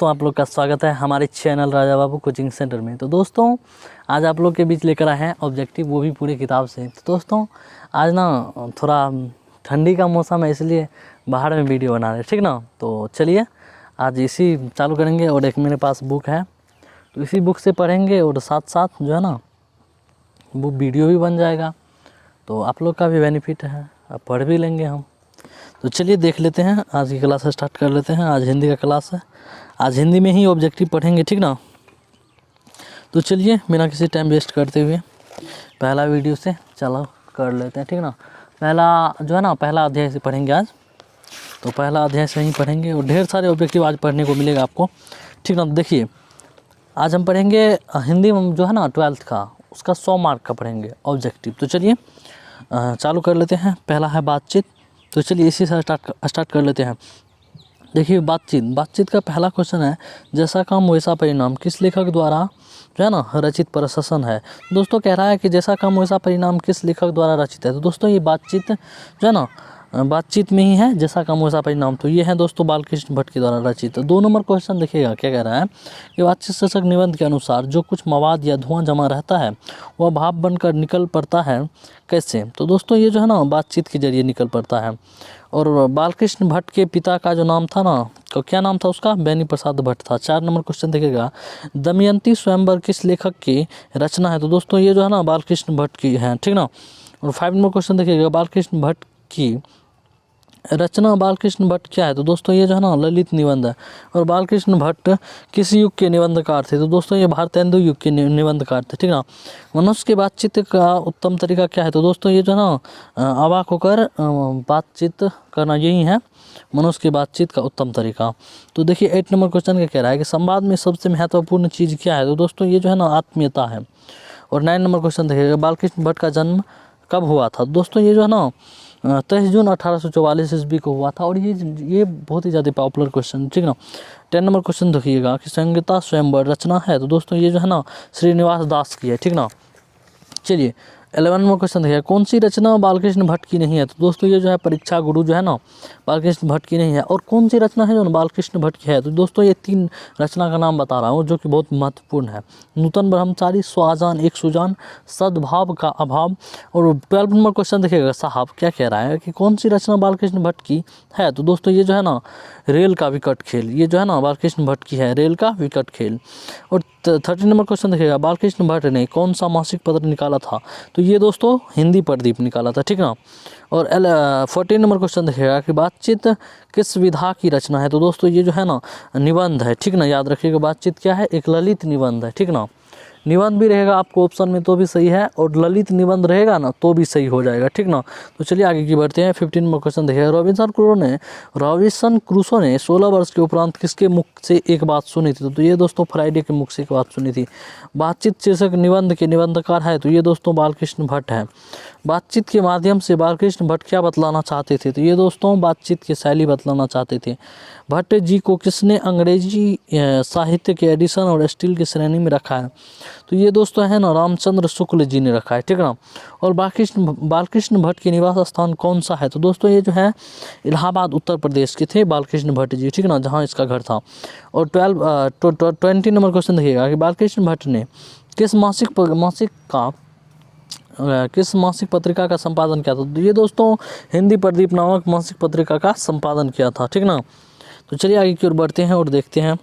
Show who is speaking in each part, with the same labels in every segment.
Speaker 1: दोस्तों, आप लोग का स्वागत है हमारे channel Raja Babu coaching centre में। तो दोस्तों, आज आप लोग के बीच लेकर आए हैं ऑब्जेक्टिव, वो भी पूरी किताब से। तो दोस्तों, आज ना थोड़ा ठंडी का मौसम है, इसलिए बाहर में वीडियो बना रहे हैं, ठीक ना। तो चलिए आज इसी चालू करेंगे। और एक मेरे पास बुक है, तो इसी बुक से पढ़ेंगे और साथ साथ जो है ना वो वीडियो भी बन जाएगा, तो आप लोग का भी बेनिफिट है, अब पढ़ भी लेंगे हम। तो चलिए देख लेते हैं, आज की क्लास स्टार्ट कर लेते हैं। आज हिंदी का क्लास है, आज हिंदी में ही ऑब्जेक्टिव पढ़ेंगे, ठीक ना। तो चलिए बिना किसी टाइम वेस्ट करते हुए पहला वीडियो से चलो कर लेते हैं, ठीक ना। पहला जो है ना पहला अध्याय से पढ़ेंगे आज, तो पहला अध्याय से ही पढ़ेंगे और ढेर सारे ऑब्जेक्टिव आज पढ़ने को मिलेगा आपको, ठीक ना। देखिए आज हम पढ़ेंगे हिंदी में जो है ना 12th का, उसका 100 मार्क का पढ़ेंगे ऑब्जेक्टिव। तो चलिए चालू कर लेते हैं। पहला है बातचीत, तो चलिए इसी से स्टार्ट कर लेते हैं। देखिए बातचीत का पहला क्वेश्चन है, जैसा काम वैसा परिणाम किस लेखक द्वारा जो है ना रचित प्रशसन है। दोस्तों कह रहा है कि जैसा काम वैसा परिणाम किस लेखक द्वारा रचित है। तो दोस्तों ये बातचीत जो है ना बातचीत में ही है, जैसा काम वैसा परिणाम। तो ये है दोस्तों बालकृष्ण भट्ट के द्वारा रचित। 2 नंबर क्वेश्चन देखिएगा क्या कह रहा है कि बातचीत शीर्षक निबंध के अनुसार जो कुछ मवाद या धुआं जमा रहता है वह भाप बनकर निकल पड़ता है, कैसे। तो दोस्तों ये जो है ना बातचीत के जरिए निकल पड़ता है। और बालकृष्ण भट्ट के पिता का जो नाम था ना, तो क्या नाम था उसका, बेनी प्रसाद भट्ट था। 4 नंबर क्वेश्चन देखिएगा, दमयंती स्वयंवर किस लेखक की रचना है। तो दोस्तों ये जो है ना बालकृष्ण भट्ट की है, ठीक ना। और 5 नंबर क्वेश्चन देखिएगा, बालकृष्ण भट्ट की रचना बालकृष्ण भट्ट क्या है। तो दोस्तों ये जो है ना ललित निबंध है। और बालकृष्ण भट्ट किस युग के निबंधकार थे। तो दोस्तों ये भारतेंदु युग के निबंधकार थे, ठीक ना। मनुष्य की बातचीत का उत्तम तरीका क्या है। तो दोस्तों ये जो है ना अवाक होकर बातचीत करना, यही है मनुष्य की बातचीत का उत्तम तरीका। तो देखिए 8 नंबर क्वेश्चन क्या कह रहा है कि संवाद में सबसे महत्वपूर्ण चीज़ क्या है। तो दोस्तों ये जो है ना आत्मीयता है। और 9 नंबर क्वेश्चन देखिएगा, बालकृष्ण भट्ट का जन्म कब हुआ था। दोस्तों ये जो है ना 23 जून 1844 ईस्वी को हुआ था। और ये बहुत ही ज़्यादा पॉपुलर क्वेश्चन, ठीक ना। 10 नंबर क्वेश्चन देखिएगा कि संगीता स्वयंवर रचना है। तो दोस्तों ये जो है ना श्रीनिवास दास की है, ठीक ना। चलिए 11 नंबर क्वेश्चन देखिए, कौन सी रचना बालकृष्ण भट्ट की नहीं है। तो दोस्तों ये जो है परीक्षा गुरु जो है ना बालकृष्ण भट्ट की नहीं है। और कौन सी रचना है जो बालकृष्ण भट्ट की है। तो दोस्तों ये 3 रचना का नाम बता रहा हूँ जो कि बहुत महत्वपूर्ण है। नूतन ब्रह्मचारी, स्वाजान एक सुजान, सद्भाव का अभाव। और 12 नंबर क्वेश्चन देखिएगा साहब क्या कह रहा है कि कौन सी रचना बालकृष्ण भट्ट की है। तो दोस्तों ये जो है ना रेल का विकट खेल, ये जो है ना बालकृष्ण भट्ट की है, रेल का विकट खेल। और 30 नंबर क्वेश्चन देखिएगा, बालकृष्ण भट्ट ने कौन सा मासिक पत्र निकाला था। तो ये दोस्तों हिंदी प्रदीप निकाला था, ठीक ना। और 14 नंबर क्वेश्चन देखिएगा कि बातचीत किस विधा की रचना है। तो दोस्तों ये जो है ना निबंध है, ठीक ना। याद रखिएगा बातचीत क्या है, एक ललित निबंध है, ठीक ना। निबंध भी रहेगा आपको ऑप्शन में तो भी सही है, और ललित निबंध रहेगा ना तो भी सही हो जाएगा, ठीक ना। तो चलिए आगे की बढ़ते हैं। 15 नंबर क्वेश्चन देखिए, रॉबिन्सन क्रूसो ने 16 वर्ष के उपरांत किसके मुख से एक बात सुनी थी। तो ये दोस्तों फ्राइडे के मुख से एक बात सुनी थी। बातचीत शीर्षक निबंध के निबंधकार है, तो ये दोस्तों बालकृष्ण भट्ट है। बातचीत के माध्यम से बालकृष्ण भट्ट क्या बतलाना चाहते थे। तो ये दोस्तों बातचीत की शैली बतलाना चाहते थे। भट्ट जी को किसने अंग्रेजी साहित्य के एडिशन और स्टील की श्रेणी में रखा है। तो ये दोस्तों है ना रामचंद्र शुक्ल जी ने रखा है, ठीक ना। और बालकृष्ण भट्ट के निवास स्थान कौन सा है। तो दोस्तों ये जो है इलाहाबाद उत्तर प्रदेश के थे बालकृष्ण भट्ट जी, ठीक ना, जहाँ इसका घर था। और 20 नंबर क्वेश्चन देखिएगा कि बालकृष्ण भट्ट ने किस मासिक पत्रिका का संपादन किया था। तो ये दोस्तों हिंदी प्रदीप नामक मासिक पत्रिका का संपादन किया था, ठीक ना। तो चलिए आगे की ओर बढ़ते हैं और देखते हैं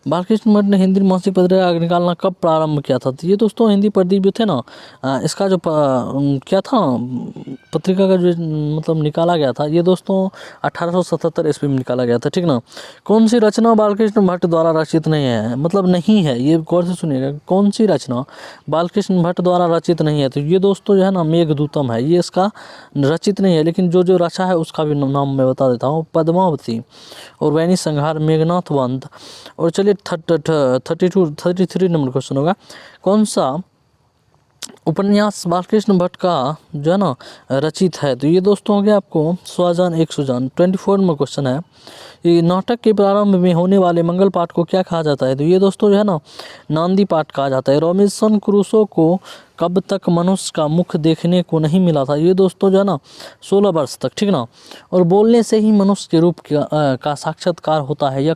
Speaker 1: बालकृष्ण भट्ट ने हिंदी मासिक पत्रिका निकालना कब प्रारंभ किया था। तो ये दोस्तों हिंदी प्रदीप जो थे ना इसका जो क्या था पत्रिका का जो मतलब निकाला गया था, ये दोस्तों 1877 ईस्वी में निकाला गया था, ठीक ना। कौन सी रचना बालकृष्ण भट्ट द्वारा रचित नहीं है, मतलब नहीं है, ये गौर से सुनिएगा, कौन सी रचना बालकृष्ण भट्ट द्वारा रचित नहीं है। तो ये दोस्तों जो है ना मेघदूतम है, ये इसका रचित नहीं है, लेकिन जो रचा है उसका भी नाम मैं बता देता हूँ, पद्मावती और वैनी संहार, मेघनाथ वंद। और चलिए 33 नंबर क्वेश्चन होगा, कौन सा उपन्यास बालकृष्ण भट्ट का जो है ना रचित है। तो ये दोस्तों हो गया आपको स्वाजान एक सुजान। 24 नंबर क्वेश्चन है, ये नाटक के प्रारंभ में होने वाले मंगल पाठ को क्या कहा जाता है। तो ये दोस्तों जो है ना नांदी पाठ कहा जाता है। रॉबिन्सन क्रूसो को कब तक मनुष्य का मुख देखने को नहीं मिला था? ये दोस्तों जो है ना 16 वर्ष तक, ठीक ना। और बोलने से ही मनुष्य के रूप का साक्षात्कार होता है, यह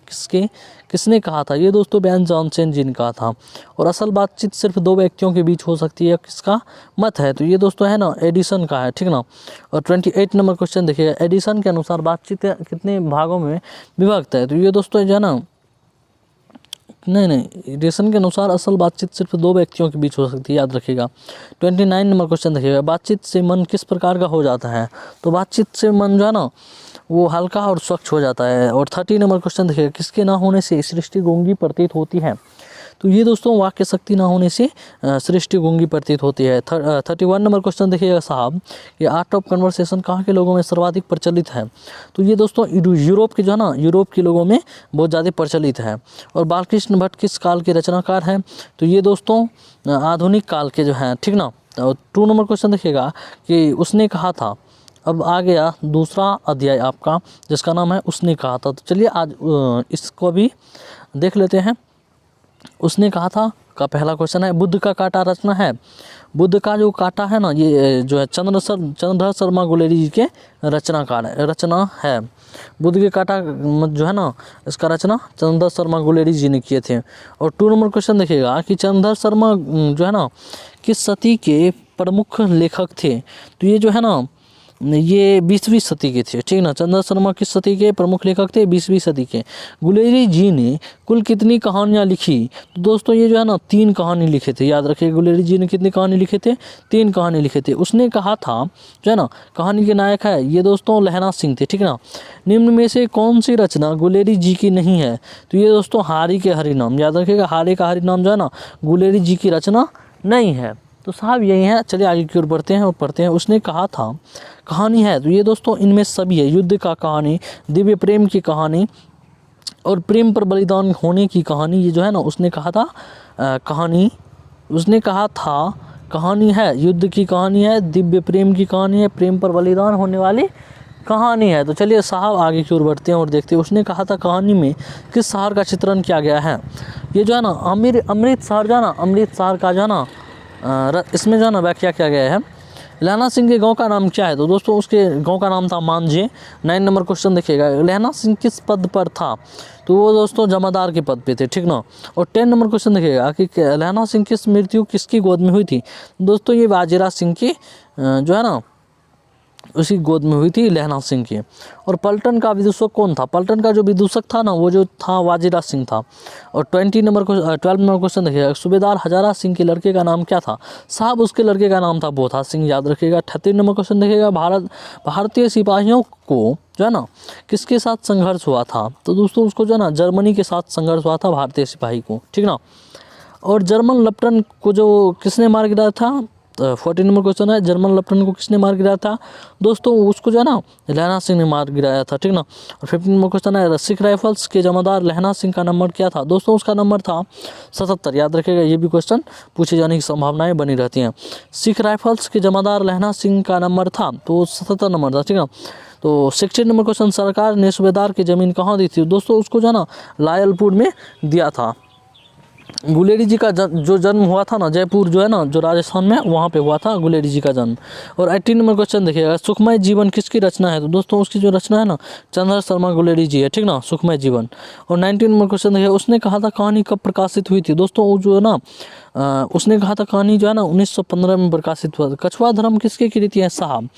Speaker 1: किसने कहा था? ये दोस्तों बेन जॉनसन जी ने कहा था। और असल बातचीत सिर्फ दो व्यक्तियों के बीच हो सकती है, किसका मत है? तो ये दोस्तों है ना एडिसन का है, ठीक ना। और 28 नंबर क्वेश्चन देखिएगा, एडिसन के अनुसार बातचीत कितने भागों में विभक्त है? तो ये दोस्तों जो है ना नहीं, एडिसन के अनुसार असल बातचीत सिर्फ दो व्यक्तियों के बीच हो सकती है, याद रखिएगा। 29 नंबर क्वेश्चन देखिएगा, बातचीत से मन किस प्रकार का हो जाता है? तो बातचीत से मन जो है ना वो हल्का और स्वच्छ हो जाता है। और 30 नंबर क्वेश्चन देखिएगा, किसके ना होने से सृष्टि गूंगी प्रतीत होती है? तो ये दोस्तों वाक्य शक्ति ना होने से सृष्टि गूंगी प्रतीत होती है। 31 नंबर क्वेश्चन देखिएगा साहब, ये आर्ट ऑफ कन्वर्सेशन कहाँ के लोगों में सर्वाधिक प्रचलित है? तो ये दोस्तों यूरोप के जो है ना यूरोप के लोगों में बहुत ज़्यादा प्रचलित है। और बालकृष्ण भट्ट किस काल के रचनाकार हैं? तो ये दोस्तों आधुनिक काल के जो हैं, ठीक ना। 2 नंबर क्वेश्चन देखिएगा कि उसने कहा था। अब आ गया दूसरा अध्याय आपका, जिसका नाम है उसने कहा था। तो चलिए आज इसको भी देख लेते हैं। उसने कहा था का पहला क्वेश्चन है, बुद्ध का काटा रचना है? बुद्ध का जो काटा है ना ये जो है चंद्रधर शर्मा गुलेरी जी के रचना है। बुद्ध के काटा जो है ना इसका रचना चंद्रधर शर्मा गुलेरी जी ने किए थे। और 2 नंबर क्वेश्चन देखिएगा कि चंद्रधर शर्मा जो है ना किस सदी के प्रमुख लेखक थे? तो ये जो है ना ये 20वीं सदी के थे, ठीक ना। चंद्रधर शर्मा किस सदी के प्रमुख लेखक थे? 20वीं सदी के। गुलेरी जी ने कुल कितनी कहानियाँ लिखी? तो दोस्तों ये जो है ना 3 कहानी लिखे थे, याद रखिए। गुलेरी जी ने कितनी कहानी लिखे थे? 3 कहानी लिखे थे। उसने कहा था जो है ना कहानी के नायक है ये दोस्तों लहना सिंह थे, ठीक ना। निम्न में से कौन सी रचना गुलेरी जी की नहीं है? तो ये दोस्तों हारी के हरिनाम, याद रखिएगा। हारी का हरिनाम जो है ना गुलेरी जी की रचना नहीं है। तो साहब यही है। चलिए आगे की ओर बढ़ते हैं और पढ़ते हैं। उसने कहा था कहानी है, तो ये दोस्तों इनमें सभी है। युद्ध का कहानी, दिव्य प्रेम की कहानी और प्रेम पर बलिदान होने की कहानी, ये जो है ना उसने कहा था कहानी है। युद्ध की कहानी है, दिव्य प्रेम की कहानी है, प्रेम पर बलिदान होने वाली कहानी है। तो चलिए साहब आगे की ओर बढ़ते हैं और देखते हैं। उसने कहा था कहानी में किस शहर का चित्रण किया गया है? ये जो है ना अमृतसर जो है ना अमृतसर का जो है ना इसमें जो है ना व्याख्या किया गया है। लहना सिंह के गांव का नाम क्या है? तो दोस्तों उसके गांव का नाम था मांझे। 9 नंबर क्वेश्चन देखिएगा, लहना सिंह किस पद पर था? तो वो दोस्तों जमादार के पद पे थे, ठीक ना। और 10 नंबर क्वेश्चन देखिएगा कि लहना सिंह की मृत्यु किसकी गोद में हुई थी? दोस्तों ये वाजीरा सिंह की जो है ना उसी गोद में हुई थी, लहना सिंह की। और पलटन का विदूषक कौन था? पलटन का जो विदूषक था ना वो जो था वाजीरा सिंह था। और 12 नंबर क्वेश्चन देखिएगा, सूबेदार हजारा सिंह के लड़के का नाम क्या था? साहब उसके लड़के का नाम था बोथा सिंह, याद रखिएगा। 38 नंबर क्वेश्चन देखिएगा, भारतीय सिपाहियों को जो है ना किसके साथ संघर्ष हुआ था? तो दोस्तों उसको जो है ना जर्मनी के साथ संघर्ष हुआ था, भारतीय सिपाही को, ठीक ना। और जर्मन लेफ्टिनेंट को जो किसने मार गिराया था? 14 नंबर क्वेश्चन है, जर्मन लेफ्टिनेंट को किसने मार गिराया था? दोस्तों उसको जो है ना लहना सिंह ने मार गिराया था, ठीक ना। और 15 नंबर क्वेश्चन है, सिख राइफल्स के जमादार लहना सिंह का नंबर क्या था? दोस्तों उसका नंबर था 77, याद रखिएगा। ये भी क्वेश्चन पूछे जाने की संभावनाएं बनी रहती हैं। सिख राइफल्स के जमादार लहना सिंह का नंबर था तो 77 नंबर था, ठीक ना। तो 16 नंबर क्वेश्चन, सरकार ने सूबेदार की ज़मीन कहाँ दी थी? दोस्तों उसको जो है ना लायलपुर में दिया था। गुलेरी जी का जो जन्म हुआ था ना जयपुर जो है ना जो राजस्थान में वहाँ पे हुआ था गुलेरी जी का जन्म। और 18 नंबर क्वेश्चन देखिएगा, सुखमय जीवन किसकी रचना है? तो दोस्तों उसकी जो रचना है ना चंद्रधर शर्मा गुलेरी जी है, ठीक ना, सुखमय जीवन। और 19 नंबर क्वेश्चन देखिए, उसने कहा था कहानी कब प्रकाशित हुई थी? दोस्तों वो जो है ना उसने कहा था कहानी जो है ना 1915 में प्रकाशित हुआ था। कछुआ धर्म किसके कृति है? साहब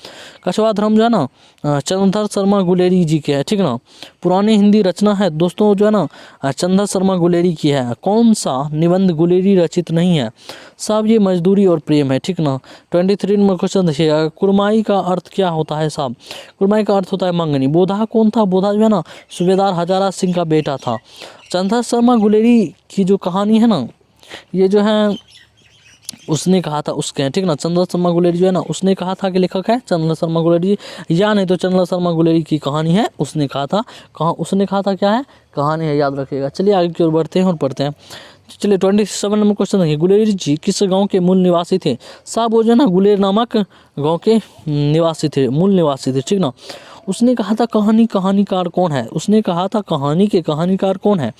Speaker 1: कछुआ धर्म जो है ना चंद्रधर शर्मा गुलेरी जी के है, ठीक ना। पुरानी हिंदी रचना है दोस्तों जो है ना चंद्रधर शर्मा गुलेरी की है। कौन सा निबंध गुलेरी रचित नहीं है? साहब ये मजदूरी और प्रेम है, ठीक ना। 23 नंबर क्वेश्चन देखिएगा, कुरमाई का अर्थ क्या होता है? साहब कुरमाई का अर्थ होता है मंगनी। बोधा कौन था? बोधा जो है ना सूबेदार हजारा सिंह का बेटा था। चंद्रधर शर्मा गुलेरी की जो कहानी है ना ये जो है उसने कहा था उसके, ठीक ना। चंद्रधर शर्मा गुलेरी जो है ना उसने कहा था कि लेखक है चंद्रधर शर्मा गुलेरी, या नहीं तो चंद्रधर शर्मा गुलेरी की कहानी है उसने कहा था। उसने कहा था क्या है? कहानी है, याद रखिएगा। चलिए आगे की ओर बढ़ते हैं और पढ़ते हैं। चलिए 27 नंबर क्वेश्चन देखिए, गुलेरी जी किस गांव के मूल निवासी थे? साहब वो जो है ना गुलेर नामक गांव के निवासी थे, मूल निवासी थे, ठीक ना। उसने कहा था कहानीकार कौन है, उसने कहा था कहानी के कहानीकार कौन है,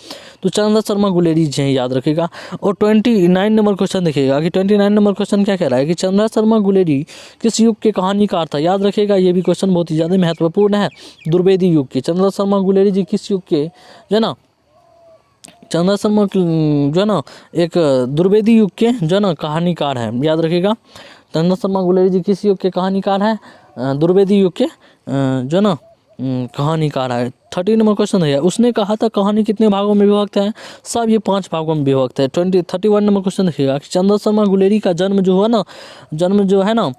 Speaker 1: तो चंद्र शर्मा गुलेरी जी हैं, याद रखिएगा। और 29 नंबर क्वेश्चन देखिएगा कि 29 नंबर क्वेश्चन क्या कह रहा है कि चंद्र शर्मा गुलेरी किस युग के कहानीकार था, याद रखिएगा ये भी क्वेश्चन बहुत ही ज़्यादा महत्वपूर्ण है। दुर्वेदी युग के चंद्र शर्मा गुलेरी जी किस युग के जो है ना, चंद्र शर्मा जो है ना एक दुर्वेदी युग के जो है ना कहानीकार हैं, याद रखिएगा। चंद्र शर्मा गुलेरी जी किस युग के कहानीकार हैं, दुर्वेदी युग के जो है ना कहानीकार है। 30 नंबर क्वेश्चन है, उसने कहा था कहानी कितने भागों में विभक्त है, सब ये 5 भागों में विभक्त है। 31 नंबर क्वेश्चन देखिएगा कि चंद्र शर्मा गुलेरी का जन्म जो है ना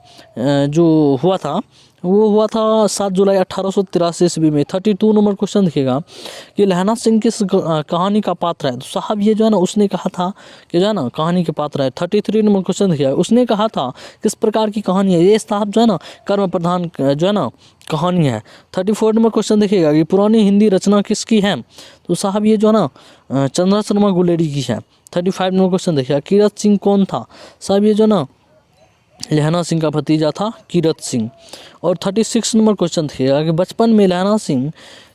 Speaker 1: जो हुआ था वो हुआ था 7 जुलाई 1883 ईस्वी में। 32 नंबर क्वेश्चन देखिएगा कि लहना सिंह किस कहानी का पात्र है, तो साहब ये जो है ना उसने कहा था कि जो है ना कहानी के पात्र है। 33 नंबर क्वेश्चन देखिएगा उसने कहा था किस प्रकार की कहानी है, ये साहब जो है ना कर्म प्रधान जो है ना कहानी है। 34 नंबर क्वेश्चन देखिएगा कि पुरानी हिंदी रचना किसकी है, तो साहब ये जो है ना चंद्र शर्मा गुलेरी की है। 35 नंबर क्वेश्चन देखिएगा कीरत सिंह कौन था, साहब ये जो ना लहना सिंह का भतीजा था कीरत सिंह। और 36 नंबर क्वेश्चन देखिएगा कि बचपन में लहना सिंह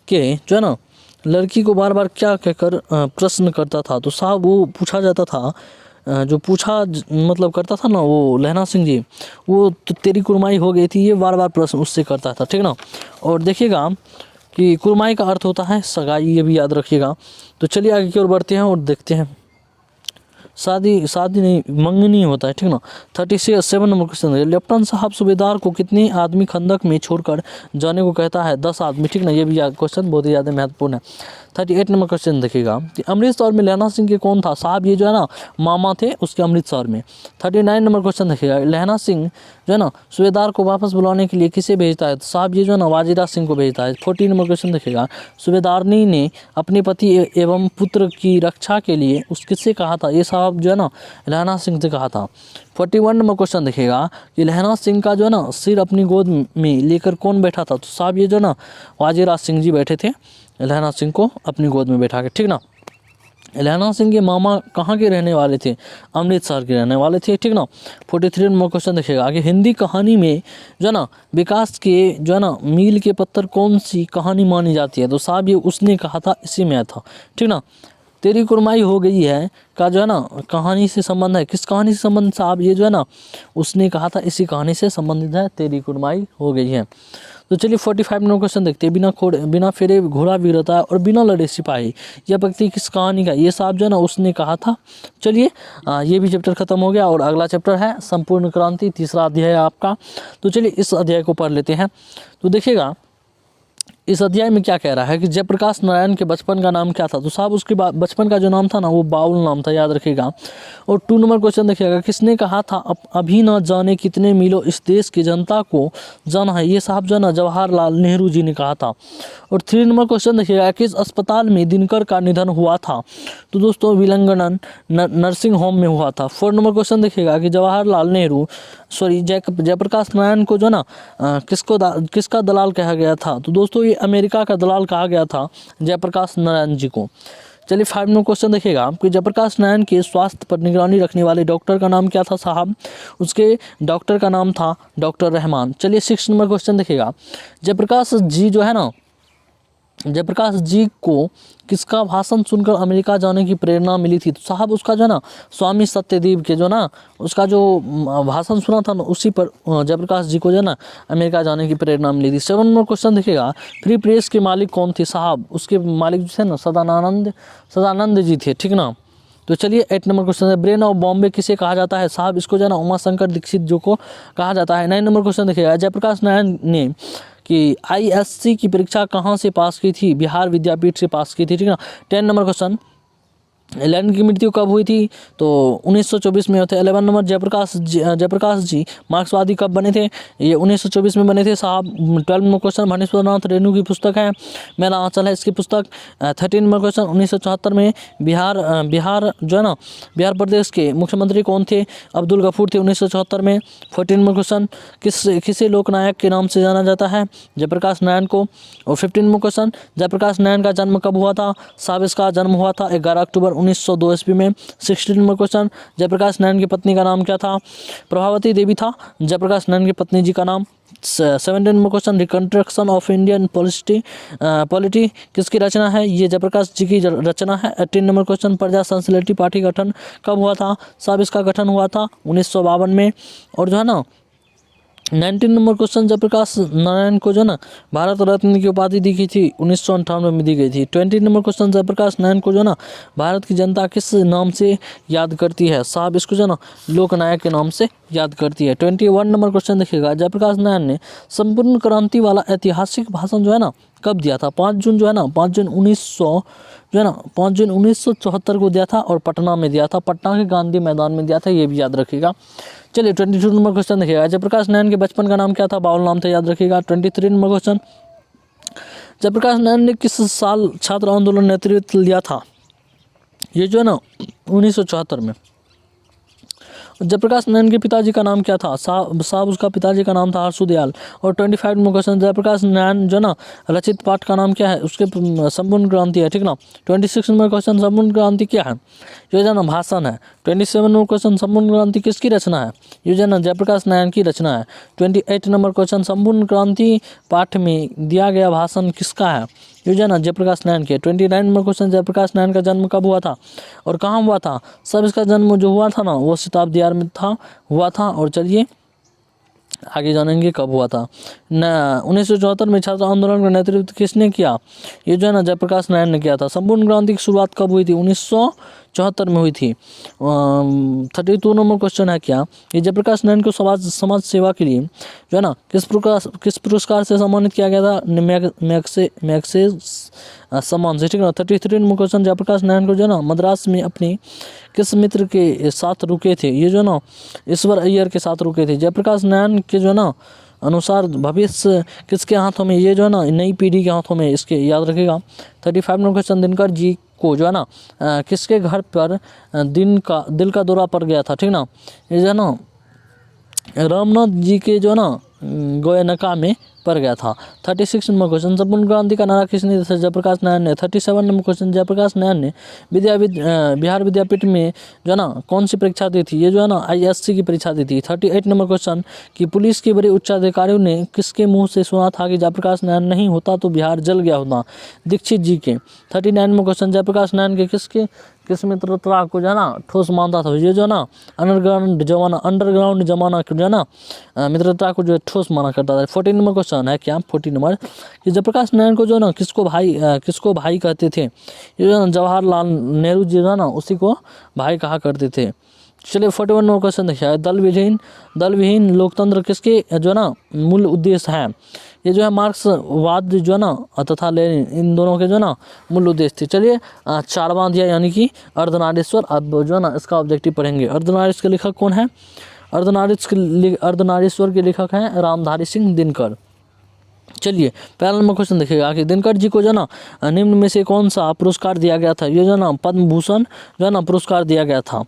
Speaker 1: के जो है ना लड़की को बार बार क्या कहकर प्रश्न करता था, तो साहब वो पूछा जाता था जो पूछा मतलब करता था ना वो लहना सिंह जी, वो तो तेरी कुरमाई हो गई थी, ये बार बार प्रश्न उससे करता था, ठीक ना। और देखिएगा कि कुरमाई का अर्थ होता है सगाई, ये भी याद रखिएगा। तो चलिए आगे की ओर बढ़ते हैं और देखते हैं, शादी नहीं मंगनी होता है, ठीक ना। 37 नंबर क्वेश्चन है, लेफ्टिनेंट साहब सूबेदार को कितने आदमी खंदक में छोड़कर जाने को कहता है, 10 आदमी, ठीक ना। ये भी क्वेश्चन बहुत ही ज़्यादा महत्वपूर्ण है। 38 नंबर क्वेश्चन देखिएगा कि अमृतसर में लहना सिंह के कौन था, साहब ये जो है ना मामा थे उसके अमृतसर में। 39 नंबर क्वेश्चन देखिएगा लहना सिंह जो है ना सूबेदार को वापस बुलाने के लिए किसे भेजता है, तो साहब ये जो है ना वाजिरा सिंह को भेजता है। 40 नंबर क्वेश्चन देखिएगा सूबेदारनी ने अपने पति एवं पुत्र की रक्षा के लिए उस किससे कहा था, ये साहब जो है ना लहना सिंह से कहा था। 41 नंबर क्वेश्चन देखिएगा कि लहना सिंह का जो है ना सिर अपनी गोद में लेकर कौन बैठा था, तो साहब ये जो है ना वाजिरा सिंह जी बैठे थे लहना सिंह को अपनी गोद में बैठा के, ठीक ना। लहना सिंह के मामा कहाँ के रहने वाले थे, अमृतसर के रहने वाले थे, ठीक ना। 43 नंबर क्वेश्चन देखिएगा आगे हिंदी कहानी में जो है ना विकास के जो है ना मील के पत्थर कौन सी कहानी मानी जाती है, तो साहब ये उसने कहा था इसी में था, ठीक ना। तेरी कुरमाई हो गई है का जो है ना कहानी से संबंध है, किस कहानी से संबंध, साहब ये जो है ना उसने कहा था इसी कहानी से संबंधित है, तेरी कुरमाई हो गई है। तो चलिए 45 नंबर क्वेश्चन देखते हैं, बिना फेरे घोड़ा वीरता है और बिना लड़े सिपाही, यह व्यक्ति किस कहानी का, ये साहब जो है ना उसने कहा था। चलिए ये भी चैप्टर खत्म हो गया और अगला चैप्टर है संपूर्ण क्रांति, तीसरा अध्याय है आपका। तो चलिए इस अध्याय को पढ़ लेते हैं। तो देखिएगा इस अध्याय में क्या कह रहा है कि जयप्रकाश नारायण के बचपन का नाम क्या था, तो साहब उसके बचपन का जो नाम था ना वो बाउल नाम था, याद रखिएगा। और 2 नंबर क्वेश्चन देखिएगा किसने कहा था अभी न जाने कितने मीलों इस देश की जनता को जाना है, ये साहब जो है ना जवाहरलाल नेहरू जी ने कहा था। और 3 नंबर क्वेश्चन देखिएगा किस अस्पताल में दिनकर का निधन हुआ था, तो दोस्तों विलंगडन नर्सिंग होम में हुआ था। 4 नंबर क्वेश्चन देखिएगा कि जवाहरलाल नेहरू जयप्रकाश नारायण को जो ना किसका दलाल कहा गया था, तो दोस्तों ये अमेरिका का दलाल कहा गया था जयप्रकाश नारायण जी को। चलिए 5 नंबर क्वेश्चन देखिएगा कि जयप्रकाश नारायण के स्वास्थ्य पर निगरानी रखने वाले डॉक्टर का नाम क्या था, साहब उसके डॉक्टर का नाम था डॉक्टर रहमान। चलिए 6 नंबर क्वेश्चन देखिएगा जयप्रकाश जी जो है ना जयप्रकाश जी को किसका भाषण सुनकर अमेरिका जाने की प्रेरणा मिली थी, तो साहब उसका जो है ना स्वामी सत्यदेव के जो ना उसका जो भाषण सुना था ना उसी पर जयप्रकाश जी को जो है ना अमेरिका जाने की प्रेरणा मिली थी। 7 नंबर क्वेश्चन देखिएगा फ्री प्रेस के मालिक कौन थे, साहब उसके मालिक जो थे ना सदानंद जी थे, ठीक ना। तो चलिए 8 नंबर क्वेश्चन है ब्रेन ऑफ बॉम्बे किसे कहा जाता है, साहब इसको जो है ना उमाशंकर दीक्षित जो को कहा जाता है। 9 नंबर क्वेश्चन देखिएगा जयप्रकाश नारायण ने कि ISC की परीक्षा कहाँ से पास की थी, बिहार विद्यापीठ से पास की थी, ठीक ना। 10 नंबर क्वेश्चन लेनिन की मृत्यु कब हुई थी, तो 1924 में होते। 11 नंबर जयप्रकाश जी मार्क्सवादी कब बने थे, ये 1924 में बने थे, साहब। 12 नंबर क्वेश्चन भनेश्वरनाथ रेणु की पुस्तक है मेरा आंचल है इसकी पुस्तक। 13 नंबर क्वेश्चन 1974 में बिहार जो है ना बिहार प्रदेश के मुख्यमंत्री कौन थे, अब्दुल गफूर थे 1974 में। 14 नंबर क्वेश्चन किसे लोकनायक के नाम से जाना जाता है, जयप्रकाश नारायण को। और 15 नंबर क्वेश्चन जयप्रकाश नारायण का जन्म कब हुआ था, साहब इसका जन्म हुआ था 11 अक्टूबर 1902 ईस्वी में। 16 नंबर क्वेश्चन, जयप्रकाश नारायण की पत्नी का नाम क्या था? प्रभावती देवी था जयप्रकाश नारायण की पत्नी जी का नाम। 17 number question, reconstruction of Indian polity किसकी रचना है? ये जयप्रकाश जी की रचना है। 18 नंबर क्वेश्चन, प्रजा संस्लेटी पार्टी गठन कब हुआ था? साहब इसका गठन हुआ था 1952 में। और जो है ना 19 नंबर क्वेश्चन, जयप्रकाश नारायण को जो ना भारत रत्न की उपाधि दी गई थी 1998 में दी गई थी। 20 नंबर क्वेश्चन, जयप्रकाश नारायण को जो ना भारत की जनता किस नाम से याद करती है? साहब इसको जो ना लोकनायक के नाम से याद करती है। 21 नंबर क्वेश्चन देखिएगा, जयप्रकाश नारायण ने संपूर्ण क्रांति वाला ऐतिहासिक भाषण जो है ना कब दिया था? 5 जून जो है ना 5 जून 1974 को दिया था और पटना में दिया था, पटना के गांधी मैदान में दिया था, ये भी याद रखिएगा। चलिए 22 नंबर क्वेश्चन देखिएगा, जयप्रकाश नारायण के बचपन का नाम क्या था? बाउल नाम था, याद रखिएगा। 23 नंबर क्वेश्चन, जयप्रकाश नारायण ने किस साल छात्र आंदोलन नेतृत्व लिया था? ये जो है ना 1974 में। जयप्रकाश नारायण के पिताजी का नाम क्या था? साहब उसका पिताजी का नाम था हर्षुदयाल। और 25 नंबर क्वेश्चन, जयप्रकाश नारायण जो ना रचित पाठ का नाम क्या है? उसके संपूर्ण क्रांति है, ठीक ना। 26 नंबर क्वेश्चन, संपूर्ण क्रांति क्या है? ये जो ना भाषण है। 27 नंबर क्वेश्चन, संपूर्ण क्रांति किसकी रचना है? ये जो ना जयप्रकाश नारायण की रचना है। 28 नंबर क्वेश्चन, संपूर्ण क्रांति पाठ में दिया गया भाषण किसका है? ये जो है ना जयप्रकाश नारायण के। 29 नंबर क्वेश्चन, जयप्रकाश नारायण का जन्म कब हुआ था और कहाँ हुआ था? सब इसका जन्म जो हुआ था ना वो शताब्दी में हुआ था। और चलिए आगे जानेंगे कब हुआ था। 1974 में छात्र आंदोलन का नेतृत्व किसने किया? ये जो है ना जयप्रकाश नारायण ने किया था। संपूर्ण क्रांति की शुरुआत कब हुई थी? 1974 में हुई थी। 32 नंबर क्वेश्चन है क्या, ये जयप्रकाश नारायण को समाज सेवा के लिए जो है ना किस पुरस्कार से सम्मानित किया गया था? मैग्सेसे सम्मान से, ठीक है ना। 33 नंबर क्वेश्चन, जयप्रकाश नारायण को जो है ना मद्रास में अपने किस मित्र के साथ रुके थे? ये जो ना ईश्वर अय्यर के साथ रुके थे। जयप्रकाश नारायण के जो ना अनुसार भविष्य किसके हाथों में? ये जो है ना नई पीढ़ी के हाथों में, इसके याद रखिएगा। 35 नंबर क्वेश्चन, दिनकर जी को जो है ना किसके घर पर दिल का दौरा पड़ गया था? ठीक ना। ये जो है ना रामनाथ जी के जो है ना गोयनका में पड़ गया था। 36 नंबर क्वेश्चन, संपूर्ण क्रांति का नारा किसने दिया? जयप्रकाश नारायण ने। 37 नंबर क्वेश्चन, जयप्रकाश नारायण ने बिहार विद्यापीठ में जो है ना कौन सी परीक्षा दी थी? ये जो है ना ISC की परीक्षा दी थी। 38 नंबर क्वेश्चन, कि पुलिस के बड़े उच्चाधिकारियों ने किसके मुंह से सुना था कि जयप्रकाश नारायण नहीं होता तो बिहार जल गया होता? दीक्षित जी के। 39 नंबर क्वेश्चन, जयप्रकाश नारायण के किस मित्रता को जो है ना ठोस मानता था? ये जो है ना अंडरग्राउंड जमाना जो है ना मित्रता को जो ठोस माना करता था। 40 नंबर क्वेश्चन है क्या, 40 नंबर, कि जयप्रकाश नारायण को जो है ना किसको भाई कहते थे? ये जो है ना जवाहरलाल नेहरू जी जो है ना उसी को भाई कहा करते थे। चलिए 41 नंबर क्वेश्चन देखिए, दल विहीन लोकतंत्र किसके जो है ना मूल उद्देश्य है? ये जो है मार्क्सवाद जो है ना तथा लेनिन, इन दोनों के जो है ना मूल उद्देश्य थे। चलिए 4वां अध्याय यानी कि अर्धनारीश्वर, अब जो है ना इसका ऑब्जेक्टिव पढ़ेंगे। अर्धनारीश्वर के लेखक कौन है? अर्धनारीश्वर के लेखक हैं रामधारी सिंह दिनकर। चलिए पहला नंबर क्वेश्चन देखिएगा कि दिनकर जी को जो ना निम्न में से कौन सा पुरस्कार दिया गया था? ये जो ना पद्म भूषण जो है ना पुरस्कार दिया गया था।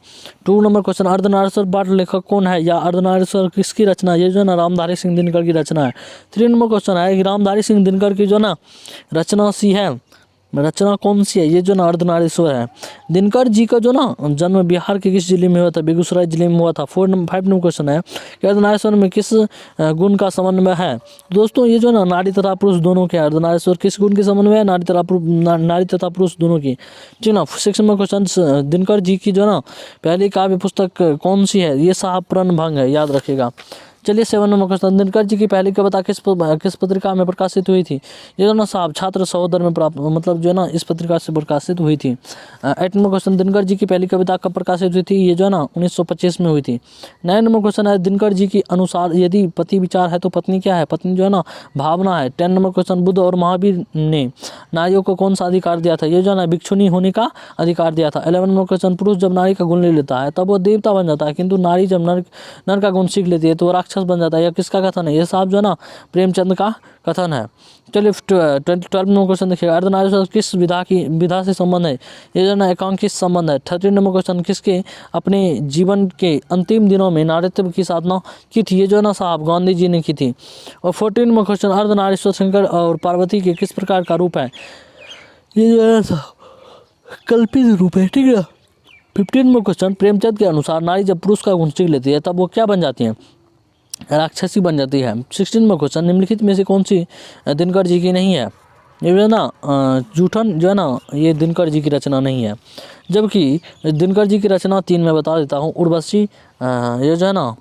Speaker 1: 2 नंबर क्वेश्चन, अर्धनारीश्वर पाठ लेखक कौन है या अर्धनारीश्वर किसकी रचना? ये जो है ना रामधारी सिंह दिनकर की रचना है। 3 नंबर क्वेश्चन है कि रामधारी सिंह दिनकर की जो ना रचना कौन सी है? ये जो ना अर्धनारीश्वर है। दिनकर जी का जो ना जन्म बिहार के किस जिले में हुआ था? बेगूसराय जिले में हुआ था। 5 नंबर क्वेश्चन है कि अर्धनारीश्वर में किस गुण का समन्वय है? दोस्तों ये जो ना नारी तथा पुरुष दोनों के, अर्धनारीश्वर किस गुण के समन्वय है? नारी तथा पुरुष दोनों की, ठीक ना। 6 नंबर क्वेश्चन, दिनकर जी की जो ना पहली काव्य पुस्तक कौन सी है? ये साहब प्रणभंग है, याद रखिएगा। चलिए 7 नंबर क्वेश्चन, दिनकर जी की पहली कविता किस पत्रिका में प्रकाशित हुई थी? ये जो ना साहब छात्र सहोदर में प्राप्त, मतलब जो है ना इस पत्रिका से प्रकाशित हुई थी। 8 नंबर क्वेश्चन, दिनकर जी की पहली कविता कब प्रकाशित हुई थी? ये जो है ना 1925 में हुई थी। 9 नंबर क्वेश्चन है, दिनकर जी के अनुसार यदि पति विचार है तो पत्नी क्या है? पत्नी जो है ना भावना है। 10 नंबर क्वेश्चन, बुद्ध और महावीर ने नारियों को कौन सा अधिकार दिया था? ये जो है ना भिक्षुणी होने का अधिकार दिया था। 11 नंबर क्वेश्चन, पुरुष जब नारी का गुण ले लेता है तब वो देवता बन जाता है, किंतु नारी जब नर का गुण सीख लेती है तो वो राक्षस बन जाता है। यह किसका कथन है? ये साहब जो है ना प्रेमचंद का कथन है। चलिए 12 नंबर क्वेश्चन देखिएगा, अर्धनारीश्वर किस विधा से संबंध है? ये जो ना एकांकित संबंध है। 13 नंबर क्वेश्चन, किसके अपने जीवन के अंतिम दिनों में नारीत्व की साधना की थी? ये जो ना साहब गांधी जी ने की थी। और 14 नंबर क्वेश्चन, अर्धनारीश्वर शंकर और पार्वती के किस प्रकार का रूप है? ये जो है कल्पित रूप है, ठीक है। 15 नंबर क्वेश्चन, प्रेमचंद के अनुसार नारी जब पुरुष का गुण सीख लेती है तब वो क्या बन जाती है? राक्षसी बन जाती है। 16 नंबर क्वेश्चन, निम्नलिखित में से कौन सी दिनकर जी की नहीं है? ये जो है ना जूठन जो है ना, ये दिनकर जी की रचना नहीं है। जबकि दिनकर जी की रचना 3 में बता देता हूँ। उर्वशी, ये जो है ना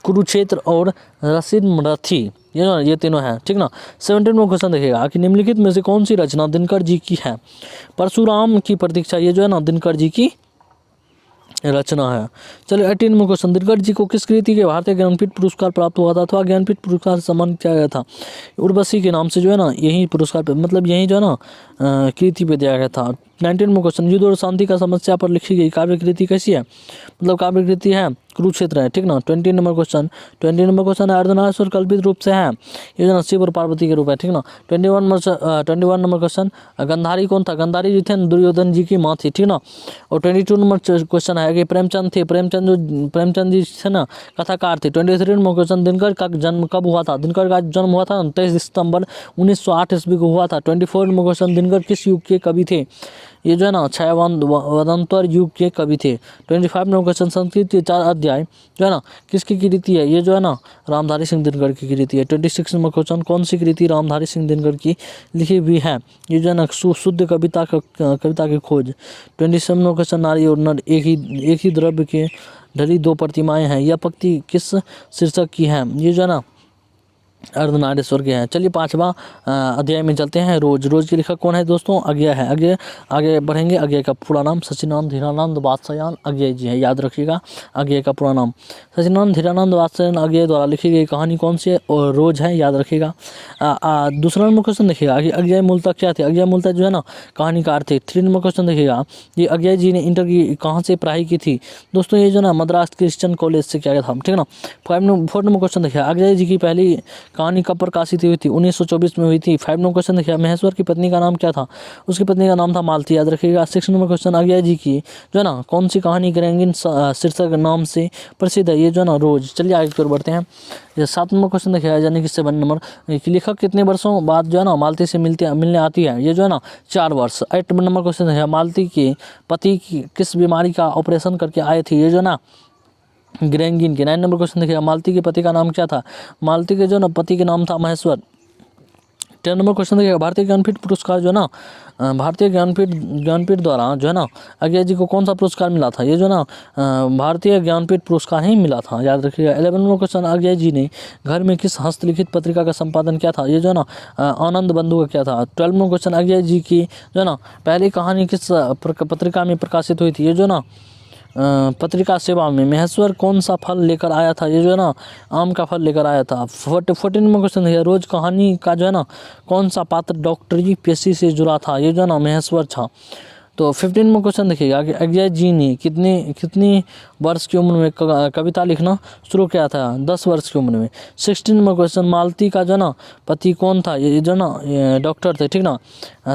Speaker 1: कुरुक्षेत्र और रसिमरथी, ये तीनों हैं, ठीक ना। 17 में क्वेश्चन देखिएगा कि निम्नलिखित में से कौन सी रचना दिनकर जी की है? परशुराम की प्रतीक्षा, ये जो है ना दिनकर जी की रचना है। चलिए 18 में क्वेश्चन, दिनकर जी को किस कृति के भारतीय ज्ञानपीठ पुरस्कार प्राप्त हुआ था अथवा ज्ञानपीठ पुरस्कार से सम्मानित किया गया था? उर्वशी के नाम से जो है ना यही पुरस्कार पे, मतलब यही जो है ना कृति पे दिया गया था। 19 में क्वेश्चन, युद्ध और शांति का समस्या पर लिखी गई काव्य कृति कैसी है? मतलब काव्य कृति है कुरुक्षेत्र है, ठीक ना। 20 नंबर क्वेश्चन, अर्धनारीश्वर कल्पित रूप से है, ये जो ना शिव और पार्वती के रूप है, ठीक ना। 21 नंबर क्वेश्चन, गंधारी कौन था? गंधारी जी थे दुर्योधन जी की माँ थी, ठीक ना। और 22 नंबर क्वेश्चन है कि प्रेमचंद थे, प्रेमचंद जी थे ना कथाकार थे। 23 नंबर क्वेश्चन, दिनकर का जन्म कब हुआ था? दिनकर का जन्म हुआ था 23 सितंबर 1908 ईस्वी को हुआ था। 24 नंबर क्वेश्चन, दिनकर किस युग के कवि थे? ये जो है ना छायावंतर युग के कवि थे। 25 नंबर क्वेश्चन, संस्कृत के 4 अध्याय जो है ना किसकी कृति है? ये जो है ना रामधारी सिंह दिनकर की कृति है। 26 नंबर क्वेश्चन, कौन सी कृति रामधारी सिंह दिनकर की लिखी हुई है? ये जो है ना शुद्ध कविता की खोज। 27 नंबर क्वेश्चन, नारी और नर एक ही द्रव्य के ढली 2 प्रतिमाएं हैं, यह पंक्ति किस शीर्षक की है? ये जो है ना अर्धनारीश्वर के हैं। चलिए 5वां अध्याय में चलते हैं। रोज के लेखक कौन है दोस्तों? अज्ञेय है। आगे बढ़ेंगे। अज्ञेय का पूरा नाम सचिदानंद धीरानंद वात्स्यायन अज्ञेय जी है, याद रखिएगा अज्ञेय का पूरा नाम। सचिदानंद धीरानंद वात्स्यायन अज्ञेय द्वारा लिखी गई कहानी कौन सी है? और रोज है, याद रखिएगा। दूसरा नंबर क्वेश्चन देखिएगा कि अज्ञेय मूलतः क्या थे? अज्ञेय मूलतः जो है ना कहानीकार थे। 3 नंबर क्वेश्चन देखिएगा, ये अज्ञेय जी ने इंटर की कहाँ से पढ़ाई की थी? दोस्तों ये जो ना मद्रास क्रिश्चियन कॉलेज से किया गया था, ठीक ना। 4 नंबर क्वेश्चन देखिए, अज्ञेय जी की पहली कहानी कब प्रकाशित हुई थी? 1924 में हुई थी। 5 नंबर क्वेश्चन देखिए, महेश्वर की पत्नी का नाम क्या था? उसकी पत्नी का नाम था मालती, याद रखिएगा। 6 नंबर क्वेश्चन, अज्ञेय जी की जो है ना कौन सी कहानी ग्रेंगिन शीर्षक नाम से प्रसिद्ध है? ये जो है ना रोज। चलिए आगे की ओर बढ़ते हैं। 7 नंबर क्वेश्चन देखिए, यानी कि 7 नंबर, लेखक कितने वर्षों बाद जो है ना मालती से मिलने आती है? ये जो है ना 4 वर्ष। 8 नंबर क्वेश्चन है, मालती के पति की किस बीमारी का ऑपरेशन करके आए थे? ये जो है ना ग्रेंगिन के। 9 नंबर क्वेश्चन देखिए, मालती के पति का नाम क्या था? मालती के जो ना पति के नाम था महेश्वर। 10 नंबर क्वेश्चन देखिए, भारतीय ज्ञानपीठ पुरस्कार जो है ना भारतीय ज्ञानपीठ द्वारा जो है ना अज्ञेय जी को कौन सा पुरस्कार मिला था? ये जो ना भारतीय ज्ञानपीठ पुरस्कार ही मिला था, याद रखिएगा। 11 नंबर क्वेश्चन, अज्ञेय जी ने घर में किस हस्तलिखित पत्रिका का संपादन किया था? ये जो है ना आनंद बंधु का क्या था। 12 नंबर क्वेश्चन, अज्ञेय जी की जो है ना पहली कहानी किस पत्रिका में प्रकाशित हुई थी? ये जो ना पत्रिका सेवा में। महेश्वर कौन सा फल लेकर आया था? ये जो है ना आम का फल लेकर आया था। 14 नंबर क्वेश्चन है, रोज कहानी का जो है ना कौन सा पात्र डॉक्टरी पेशी से जुड़ा था? ये जो है ना महेश्वर था। तो 15 में क्वेश्चन देखिएगा कि अज्ञेय जी ने कितनी वर्ष की उम्र में कविता लिखना शुरू किया था? 10 वर्ष की उम्र में। 16 में क्वेश्चन, मालती का जो ना पति कौन था? ये जो ना डॉक्टर थे, ठीक ना।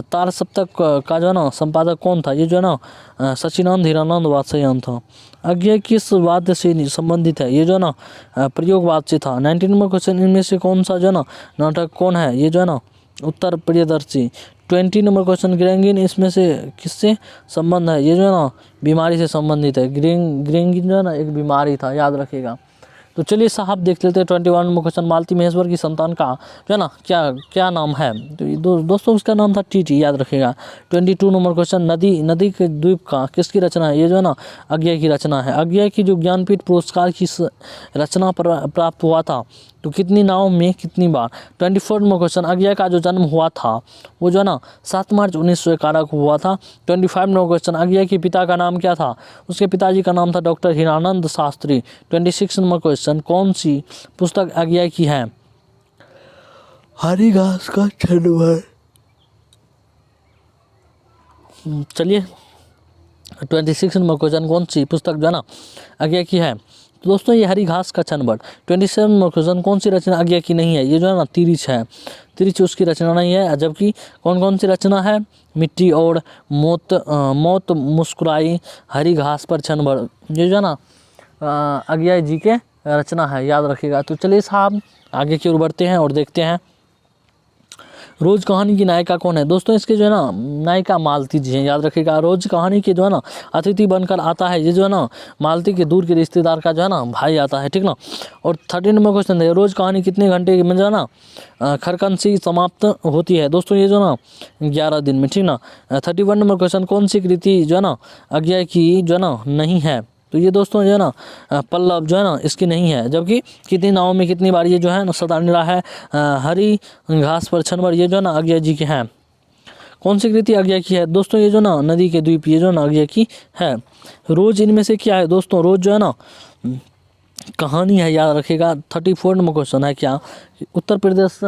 Speaker 1: तार सप्तक का जो ना संपादक कौन था? ये जो है ना सचिदानंद धीरानंद वात्स्यायन था। अज्ञेय किस वाद्य से संबंधित है? ये जो ना प्रयोगवाद से था। 19 नंबर क्वेश्चन, इनमें से कौन सा जो ना नाटक कौन है? ये जो है ना उत्तर प्रियदर्शी। 20 नंबर क्वेश्चन, ग्रेंगिन इसमें से किससे संबंध है? ये जो है ना बीमारी से संबंधित है। ग्रेंगिन जो है ना एक बीमारी था, याद रखिएगा। तो चलिए साहब देख लेते हैं 21 नंबर क्वेश्चन, मालती महेश्वर की संतान का जो है ना क्या नाम है? तो दोस्तों उसका नाम था टीटी, याद रखिएगा। 22 नंबर क्वेश्चन, नदी के द्वीप का किसकी रचना है? ये जो है ना अज्ञेय की रचना है। अज्ञेय की जो ज्ञानपीठ पुरस्कार की रचना प्राप्त हुआ था तो कितनी नाव में कितनी बार? 24 नंबर क्वेश्चन, अज्ञेय का जो जन्म हुआ था वो जो है ना 7 मार्च 1911 को हुआ था। 25 नंबर क्वेश्चन, अज्ञेय के पिता का नाम क्या था? उसके पिताजी का नाम था doctor Hiranand Shastri. 26 number question, कौन सी पुस्तक अज्ञेय की है? हरी घास का जानवर। चलिए 26 नंबर क्वेश्चन, कौन सी पुस्तक जो है ना अज्ञेय की है? तो दोस्तों ये हरी घास का छनबट। 27 नंबर क्वेश्चन, कौन सी रचना अज्ञेय की नहीं है? ये जो है ना तिरिच है, तिरिच उसकी रचना नहीं है। जबकि कौन सी रचना है? मिट्टी और मौत मुस्कुराई, हरी घास पर छनबट, ये जो है ना अज्ञेय जी के रचना है, याद रखिएगा। तो चलिए साहब आगे की ओर बढ़ते हैं और देखते हैं रोज कहानी की नायिका कौन है? दोस्तों इसके जो है ना नायिका मालती जी हैं, याद रखिएगा। रोज कहानी के जो है ना अतिथि बनकर आता है, ये जो है ना मालती के दूर के रिश्तेदार का जो है ना भाई आता है, ठीक ना। और 13 नंबर क्वेश्चन है, रोज कहानी कितने घंटे में जो है ना खरकंसी समाप्त होती है? दोस्तों ये जो ना 11 दिन में, ठीक ना। 31 नंबर क्वेश्चन, कौन सी कृति जो है ना अज्ञा की जो है ना नहीं है? तो ये दोस्तों जो है ना पल्लव जो है ना इसकी नहीं है। जबकि कितनी नावों में कितनी बार ये जो है ना सदानिरा है, हरी घास पर छनवर, ये जो है ना अज्ञा जी के हैं। कौन सी कृति अज्ञा की है? दोस्तों ये जो ना नदी के द्वीप, ये जो ना अज्ञा की है। रोज इनमें से क्या है? दोस्तों रोज जो है ना कहानी है, याद रखिएगा। 34 नंबर क्वेश्चन है क्या? उत्तर प्रदेश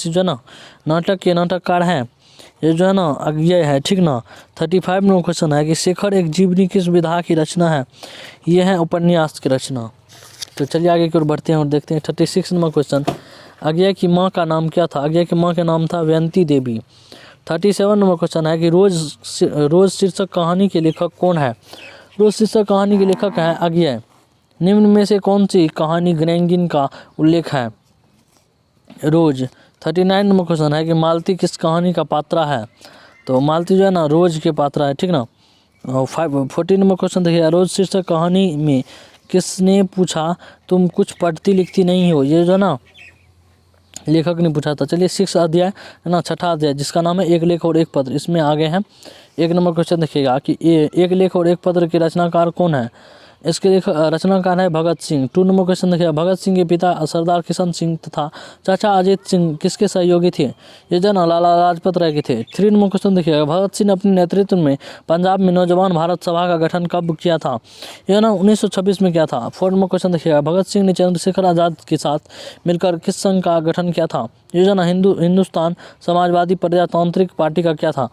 Speaker 1: जो है ना नाटक के नाटककार हैं, ये जो है ना अज्ञेय है, ठीक ना। 35 नंबर क्वेश्चन है कि शेखर एक जीवनी किस विधा की रचना है? ये है उपन्यास की रचना। तो चलिए आगे की ओर बढ़ते हैं और देखते हैं 36 नंबर क्वेश्चन, अज्ञेय की माँ का नाम क्या था? अज्ञेय की माँ का नाम था वयंती देवी। 37 नंबर क्वेश्चन है कि रोज शीर्षक कहानी के लेखक कौन है? रोज शीर्षक कहानी के लेखक है अज्ञेय। निम्न में से कौन सी कहानी ग्रेंगिन का उल्लेख है? रोज। 39 नंबर क्वेश्चन है कि मालती किस कहानी का पात्रा है? तो मालती जो है ना रोज के पात्रा है, ठीक ना। 14 नंबर क्वेश्चन देखिए, रोज शीर्षक कहानी में किसने पूछा तुम कुछ पढ़ती लिखती नहीं हो? ये जो है ना लेखक ने पूछा था। चलिए 6 अध्याय है ना, 6ठा अध्याय जिसका नाम है एक लेख और एक पत्र, इसमें आगे हैं। 1 नंबर क्वेश्चन देखिएगा कि एक लेख और एक पत्र के रचनाकार कौन है? इसके रचनाकार है भगत सिंह। 2 नंबर क्वेश्चन देखिए, भगत सिंह के पिता सरदार किशन सिंह तथा चाचा अजीत सिंह किसके सहयोगी थे? ये जो ना लाला लाजपत राय के थे। 3 नंबर क्वेश्चन देखिएगा, भगत सिंह ने अपने नेतृत्व में पंजाब में नौजवान भारत सभा का गठन कब किया था? यह ना 1926 में किया था। 4 नंबर क्वेश्चन देखिएगा, भगत सिंह ने चंद्रशेखर आजाद के साथ मिलकर किस संघ का गठन किया था? ये जो ना हिंदुस्तान समाजवादी प्रजातांत्रिक पार्टी का क्या था?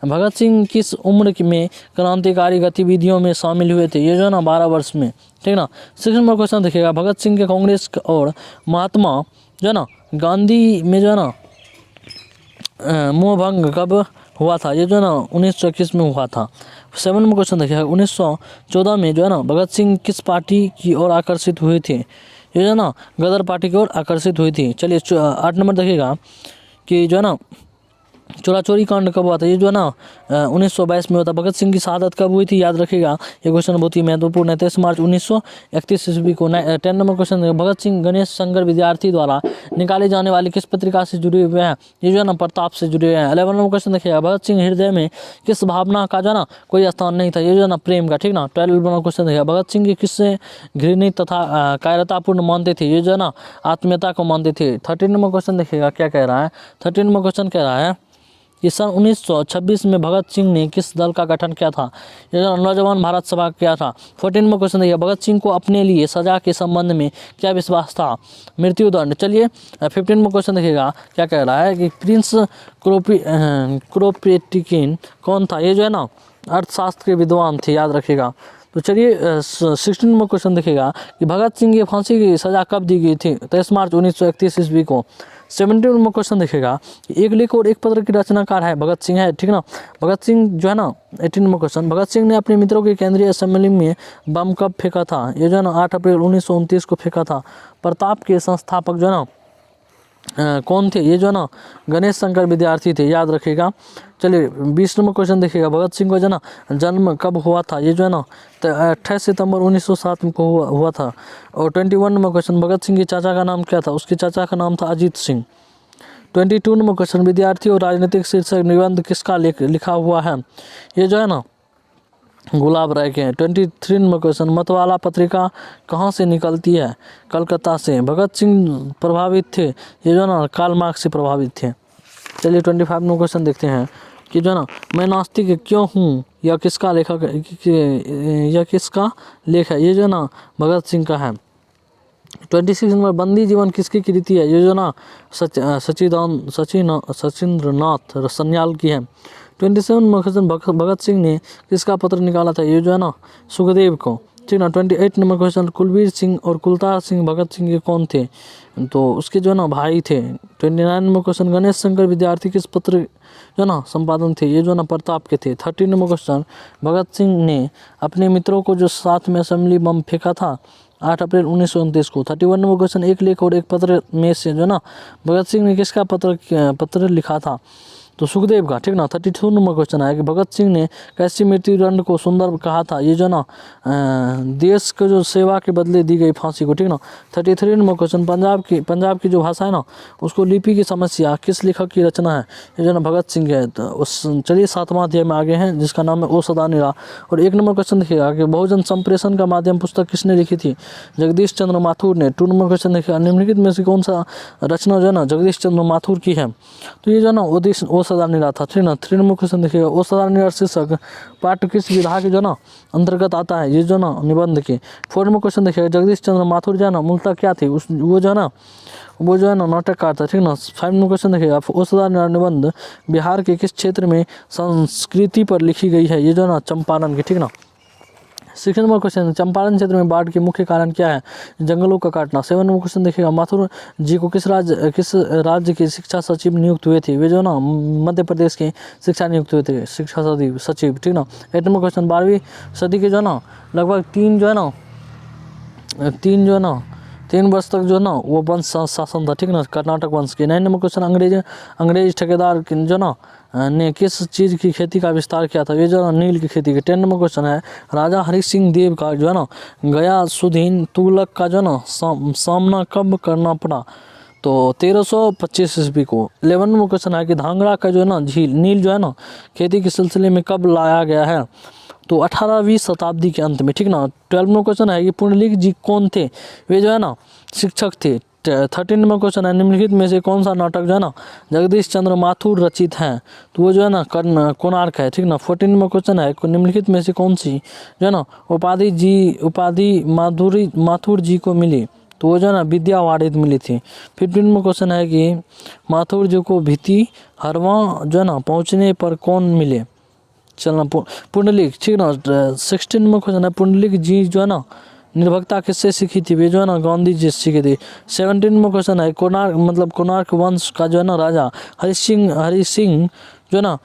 Speaker 1: भगत सिंह किस उम्र में क्रांतिकारी गतिविधियों में शामिल हुए थे? ये जो ना 12 वर्ष में, ठीक ना। 6 नंबर क्वेश्चन देखिएगा, भगत सिंह के कांग्रेस और महात्मा जो ना गांधी में जो है ना मोहभंग कब हुआ था? ये जो ना 1921 में हुआ था। 7 नंबर क्वेश्चन देखिएगा, 1914 में जो है ना भगत सिंह किस पार्टी की ओर आकर्षित हुए थे? ये जो ना गदर पार्टी की ओर आकर्षित हुई थी। चलिए 8 नंबर देखिएगा कि जो है ना चोरा चोरी कांड कब हुआ था? ये जो है ना 1922 में हुआ था। भगत सिंह की शहादत कब हुई थी? याद रखिएगा, ये क्वेश्चन बहुत ही महत्वपूर्ण है। 23 मार्च 1931 ईस्वी को। 10 नंबर क्वेश्चन, भगत सिंह गणेश संगर विद्यार्थी द्वारा निकाले जाने वाली किस पत्रिका से जुड़े हुए हैं? ये जो है ना प्रताप से जुड़े हुए हैं। 11 नंबर क्वेश्चन देखिएगा, भगत सिंह हृदय में किस भावना का जो है ना कोई स्थान नहीं था? ये जो है ना प्रेम का, ठीक ना। 12 नंबर क्वेश्चन देखिएगा, भगत सिंह किससे घृणित तथा कायरतापूर्ण मानते थे? ये जो है ना आत्मीयता को मानते थे। 13 नंबर क्वेश्चन देखिएगा क्या कह रहा है? 13 नंबर क्वेश्चन कह रहा है कि सन 1926 में भगत सिंह ने किस दल का गठन किया था? ये नौजवान भारत सभा किया था। 14 में क्वेश्चन देखिए, भगत सिंह को अपने लिए सजा के संबंध में क्या विश्वास था? मृत्युदंड। चलिए 15 में क्वेश्चन देखिएगा क्या कह रहा है कि प्रिंस क्रोपेटिकिन कौन था? ये जो है ना अर्थशास्त्र के विद्वान थे, याद रखिएगा। तो चलिए 16 में क्वेश्चन देखिएगा कि भगत सिंह की फांसी की सजा कब दी गई थी? 23 मार्च 1931 ईस्वी को। 17 में क्वेश्चन देखिएगा कि एक लेख और एक पत्र की रचनाकार है भगत सिंह है, ठीक ना। भगत सिंह जो है ना 18 में क्वेश्चन, भगत सिंह ने अपने मित्रों की केंद्रीय असेंबली में बम कब फेंका था? ये जो है ना 8 अप्रैल 1929 को फेंका था। प्रताप के संस्थापक जो है ना कौन थे? ये जो है ना गणेश शंकर विद्यार्थी थे, याद रखिएगा। चलिए 20 नंबर क्वेश्चन देखिएगा, भगत सिंह का जो है ना जन्म कब हुआ था? ये जो है ना 28 सितंबर 1907 को हुआ था। और 21 नंबर क्वेश्चन, भगत सिंह के चाचा का नाम क्या था? उसके चाचा का नाम था अजीत सिंह। 22 नंबर क्वेश्चन, विद्यार्थी और राजनीतिक शीर्षक निबंध किसका लिखा हुआ है? ये जो है ना गुलाब राय के हैं। 23 नंबर क्वेश्चन, मतवाला पत्रिका कहाँ से निकलती है? कलकत्ता से। भगत सिंह प्रभावित थे, ये जो है ना कार्ल मार्क्स से प्रभावित थे। चलिए 25 नंबर क्वेश्चन देखते हैं कि जो है ना मैं नास्तिक क्यों हूँ, यह किसका लेख है? ये जो है ना भगत सिंह का है। 26 नंबर, बंदी जीवन किसकी कृति है? ये जो ना सचिंद्रनाथ सन्याल की है। 27 नंबर क्वेश्चन, भगत सिंह ने किसका पत्र निकाला था? ये जो है ना सुखदेव को, ठीक ना। 28 नंबर क्वेश्चन, कुलवीर सिंह और कुलतार सिंह भगत सिंह के कौन थे? तो उसके जो है ना भाई थे। 29 नंबर क्वेश्चन, गणेश शंकर विद्यार्थी किस पत्र जो ना संपादन थे? ये जो ना प्रताप के थे। 30 नंबर क्वेश्चन, भगत सिंह ने अपने मित्रों को जो साथ में असेंबली बम फेंका था, 8 अप्रैल 1929 को। 31 नंबर क्वेश्चन, एक लेख और एक पत्र में से जो है ना भगत सिंह ने किसका पत्र लिखा था? तो सुखदेव का, ठीक ना। 32 नंबर क्वेश्चन है कि भगत सिंह ने कैसी मृत्यु दंड को सुंदर कहा था? ये जो ना देश को जो सेवा के बदले दी गई फांसी को, ठीक ना। 33 नंबर क्वेश्चन, पंजाब की जो भाषा है ना उसको लिपि की समस्या किस लेखक की रचना है? ये जो ना भगत सिंह है। तो उस चलिए 7वां अध्याय में आगे हैं जिसका नाम है ओ सदा निरा। और 1 नंबर क्वेश्चन देखिएगा कि बहुजन संप्रेषण का माध्यम पुस्तक किसने लिखी थी? जगदीश चंद्र माथुर ने। 2 नंबर क्वेश्चन देखिएगा, निम्नलिखित में से कौन सा रचना जो है ना जगदीश चंद्र माथुर की है? तो ये जो ना ओ सदा निरा था, ठीक ना। 3 नंबर क्वेश्चन देखिएगा, ओ सदा निरा शीर्षक पाठ्य किस विधा के जो ना अंतर्गत आता है? ये जो ना निबंध के। 4 नंबर क्वेश्चन देखिएगा, जगदीश चंद्र माथुर जो है ना मूलतः क्या थे? वो जो है ना नाटककार था, ठीक ना। 5 नंबर क्वेश्चन देखिएगा, ओ सदा निरा निबंध बिहार के किस क्षेत्र में संस्कृति पर लिखी गई है? ये जो ना चंपारण की, ठीक ना। 6 नंबर क्वेश्चन, चंपारण क्षेत्र में बाढ़ के मुख्य कारण क्या है? जंगलों का काटना। 7 नंबर क्वेश्चन देखिएगा, माथुर जी को किस राज्य के शिक्षा सचिव नियुक्त हुए थे? वे जो ना मध्य प्रदेश के शिक्षा नियुक्त हुए थे, शिक्षा सचिव, ठीक ना। 8 नंबर क्वेश्चन, 12वीं सदी के जो ना लगभग 3 वर्ष तक जो ना वो वंश शासन था, ठीक ना, कर्नाटक वंश के। 9 नंबर क्वेश्चन, अंग्रेज ठेकेदार जो ना ने किस चीज़ की खेती का विस्तार किया था? ये जो ना नील की खेती के। 10 नंबर क्वेश्चन है, राजा हरि सिंह देव का जो है ना गयासुद्दीन तुगलक का जो ना सामना कब करना पड़ा? तो 1325 ईस्वी को। 11 नंबर क्वेश्चन है कि धांगड़ा का जो है ना झील नील जो है ना खेती के सिलसिले में कब लाया गया है? तो 18वीं शताब्दी के अंत में, ठीक ना। 12 नंबर क्वेश्चन है कि पुंडलिक जी कौन थे? वे जो है ना शिक्षक थे। 13 नंबर क्वेश्चन है, निम्नलिखित में से कौन सा नाटक जो है ना जगदीश चंद्र माथुर रचित है? तो वो जो है ना कोणार्क है, ठीक ना। 14 नंबर क्वेश्चन है, निम्नलिखित में से कौन सी जो है ना उपाधि माथुर जी को मिली? तो वो जो है ना विद्या वारिद मिली थी। 15 नंबर क्वेश्चन है कि माथुर जी को भीति हरवा जो है ना पहुँचने पर कौन मिले? चलना पुंडलिक, ठीक ना। 16 नंबर क्वेश्चन है, पुंडलिक जी जो है ना निर्भक्ता किससे सीखी थी? वे जो है ना गांधी जी से सीखी थी। 17 नंबर क्वेश्चन है, कोणार्क वंश का जो है ना राजा हरि सिंह जो है ना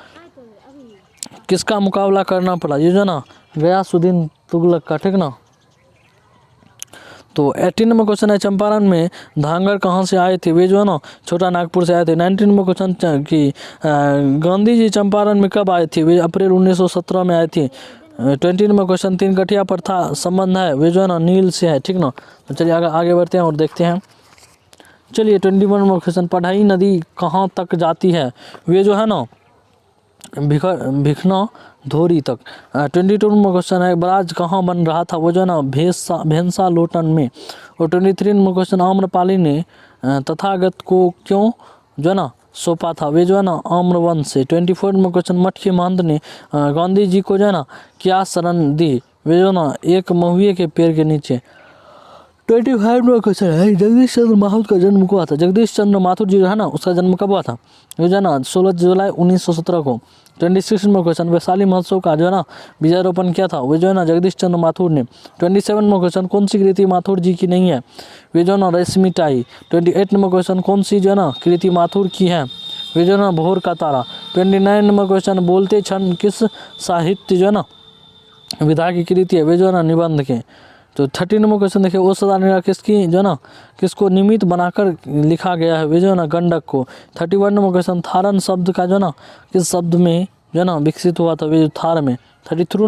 Speaker 1: किसका मुकाबला करना पड़ा? ये जो है ना गयासुद्दीन तुगलक का, ठीक ना। तो 18 नंबर क्वेश्चन है, चंपारण में धांगड़ कहाँ से आए थे? वे जो है ना छोटा नागपुर से आए थे। 19 नंबर क्वेश्चन कि गांधी जी चंपारण में कब आए थे? वे अप्रैल 1917 में आए थे। 20 नंबर क्वेश्चन, 3 गठिया प्रथा संबंध है? वे जो है ना नील से है, ठीक ना। तो चलिए आगे बढ़ते हैं और देखते हैं। चलिए 21 नंबर क्वेश्चन, पढ़ाई नदी कहाँ तक जाती है? वे जो है ना भिखना धोरी तक। 22 नंबर क्वेश्चन है, बराज कहाँ बन रहा था? वो जो है ना भेंसा लोटन में। और 23 नंबर क्वेश्चन, आम्रपाली ने तथागत को क्यों जो है ना सौंपा था? वे जो है ना आम्रवंश से। 24 नंबर क्वेश्चन, मठ के महंत ने गांधी जी को जो है ना क्या शरण दी? वे जो है ना एक महुए के पेड़ के नीचे। 25 नंबर क्वेश्चन है, जगदीश चंद्र माथुर का जन्म कब हुआ था? जगदीश चंद्र माथुर जी जो है ना उसका जन्म कब हुआ था? ये जो है ना 16 जुलाई 1917 को। 26 नंबर क्वेश्चन, वैशाली महोत्सव का जो है ना बीजारोपण किया था? वे जो है ना जगदीश चंद्र माथुर ने। 27 नंबर क्वेश्चन, कौन सी कृति माथुर जी की नहीं है? वे जो है ना रेशमी टाई। 28 नंबर क्वेश्चन, कौन सी जो है ना कृति माथुर की है? वे जो है ना भोर का तारा। 29 नंबर क्वेश्चन, बोलते क्षण किस साहित्य जो है ना विधा की कृति है? वे जो है ना निबंध के। तो 30 नंबर क्वेश्चन देखिए, ओ सदा निरा किसकी जो है ना किसको निमित्त बनाकर लिखा गया है? वे जो है ना गंडक को। 31 नंबर क्वेश्चन, थारन शब्द का जो है ना किस शब्द में जो है ना विकसित हुआ था? वे जो थार में। 32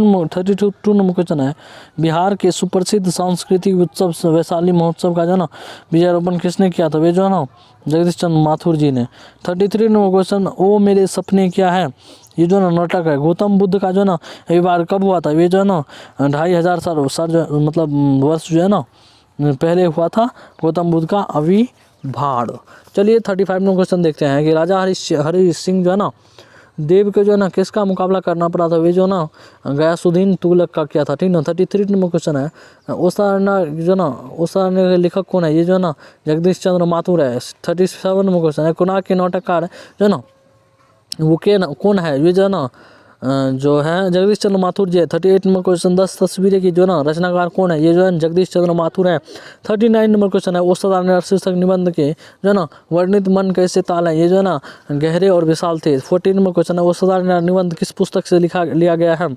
Speaker 1: नंबर क्वेश्चन है, बिहार के सुप्रसिद्ध सांस्कृतिक उत्सव वैशाली महोत्सव का जो है ना बीजारोपण किसने किया था? वे जो है ना जगदीश चंद्र माथुर जी ने। 33 नंबर क्वेश्चन, ओ मेरे सपने क्या है? ये जो ना नाटक है। गौतम बुद्ध का जो है ना विवाह कब हुआ था? ये जो है ना 2500 साल मतलब वर्ष जो है ना पहले हुआ था गौतम बुद्ध का आविर्भाव। चलिए 35 नंबर क्वेश्चन देखते हैं कि राजा हरि सिंह जो है ना देव के जो है ना किसका मुकाबला करना पड़ा था? वे जो ना गयासुद्दीन तुगलक का किया था, ठीक ना। 33 नंबर क्वेश्चन है, ओसारना जो ना ओसारने के लेखक कौन है? ये जो है ना जगदीश चंद्र माथुर है। 37 नंबर क्वेश्चन है, कोणार्क के नाटककार जो है ना वो कौन है? ये जो है ना जो है जगदीश चंद्र माथुर जी है। 38 नंबर क्वेश्चन 10 तस्वीरें की जो है ना रचनाकार कौन है, ये जो है जगदीश चंद्र माथुर है। 39 नंबर क्वेश्चन है औसत शीर्षक निबंध के जो है ना वर्णित मन कैसे ताल है, ये जो है ना गहरे और विशाल थे। 14 नंबर क्वेश्चन है औसत निबंध किस पुस्तक से लिया गया है,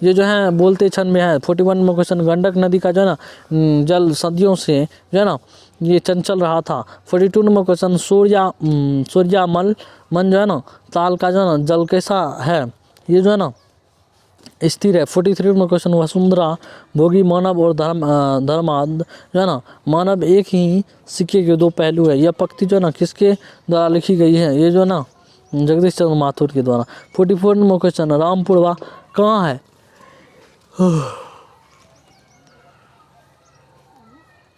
Speaker 1: ये जो है बोलते क्षण में है। 41 नंबर क्वेश्चन गंडक नदी का जो है ना जल सदियों से जो है ना ये चंचल रहा था। 42 नंबर क्वेश्चन सूर्यामल मन जो है ना ताल का जो है ना जल कैसा है, ये जो है ना स्थिर है। 43 नंबर क्वेश्चन वसुंधरा भोगी मानव और धर्माद जो है ना मानव एक ही सिक्के के दो पहलू है, यह पंक्ति जो है ना किसके द्वारा लिखी गई है, ये जो है ना जगदीश चंद्र माथुर के द्वारा। 44 नंबर क्वेश्चन रामपुरवा कहाँ है,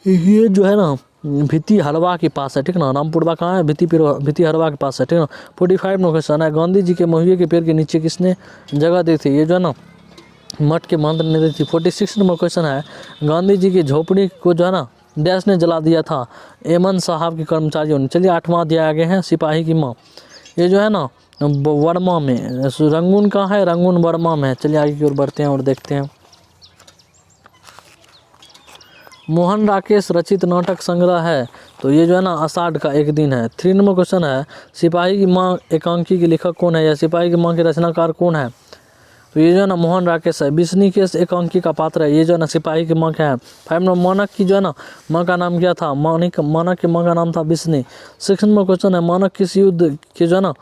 Speaker 1: ये जो है ना भित्ती हलवा के पास है, ठीक ना। रामपुरवा कहाँ है, भित्ती हलवा के पास है, ठीक ना। 45 नंबर क्वेश्चन है गांधी जी के महुए के पेड़ के नीचे किसने जगह दी थी, ये जो है ना मठ के मंत्र ने दी थी। 46 नंबर क्वेश्चन है गांधी जी की झोपड़ी को जो है ना डैश ने जला दिया था, एमन साहब के कर्मचारियों ने। चलिए 8वां अध्याय आगे हैं सिपाही की माँ, ये जो है ना वर्मा में। रंगून कहाँ है, रंगून वर्मा में है। चलिए आगे की ओर बढ़ते हैं और देखते हैं। मोहन राकेश रचित नाटक संग्रह है, तो ये जो है ना आषाढ़ का एक दिन है। 3 नंबर क्वेश्चन है सिपाही की माँ एकांकी के लेखक कौन है, या सिपाही की माँ के रचनाकार कौन है, तो ये जो है ना मोहन राकेश है। बिस्नी के एकांकी का पात्र है, ये जो है ना सिपाही की माँ क्या है। 5 नंबर मानक की जो है ना माँ का नाम क्या था, मानक की माँ का नाम था बिस्नी। 6 नंबर क्वेश्चन है मानक किस युद्ध के जो है ना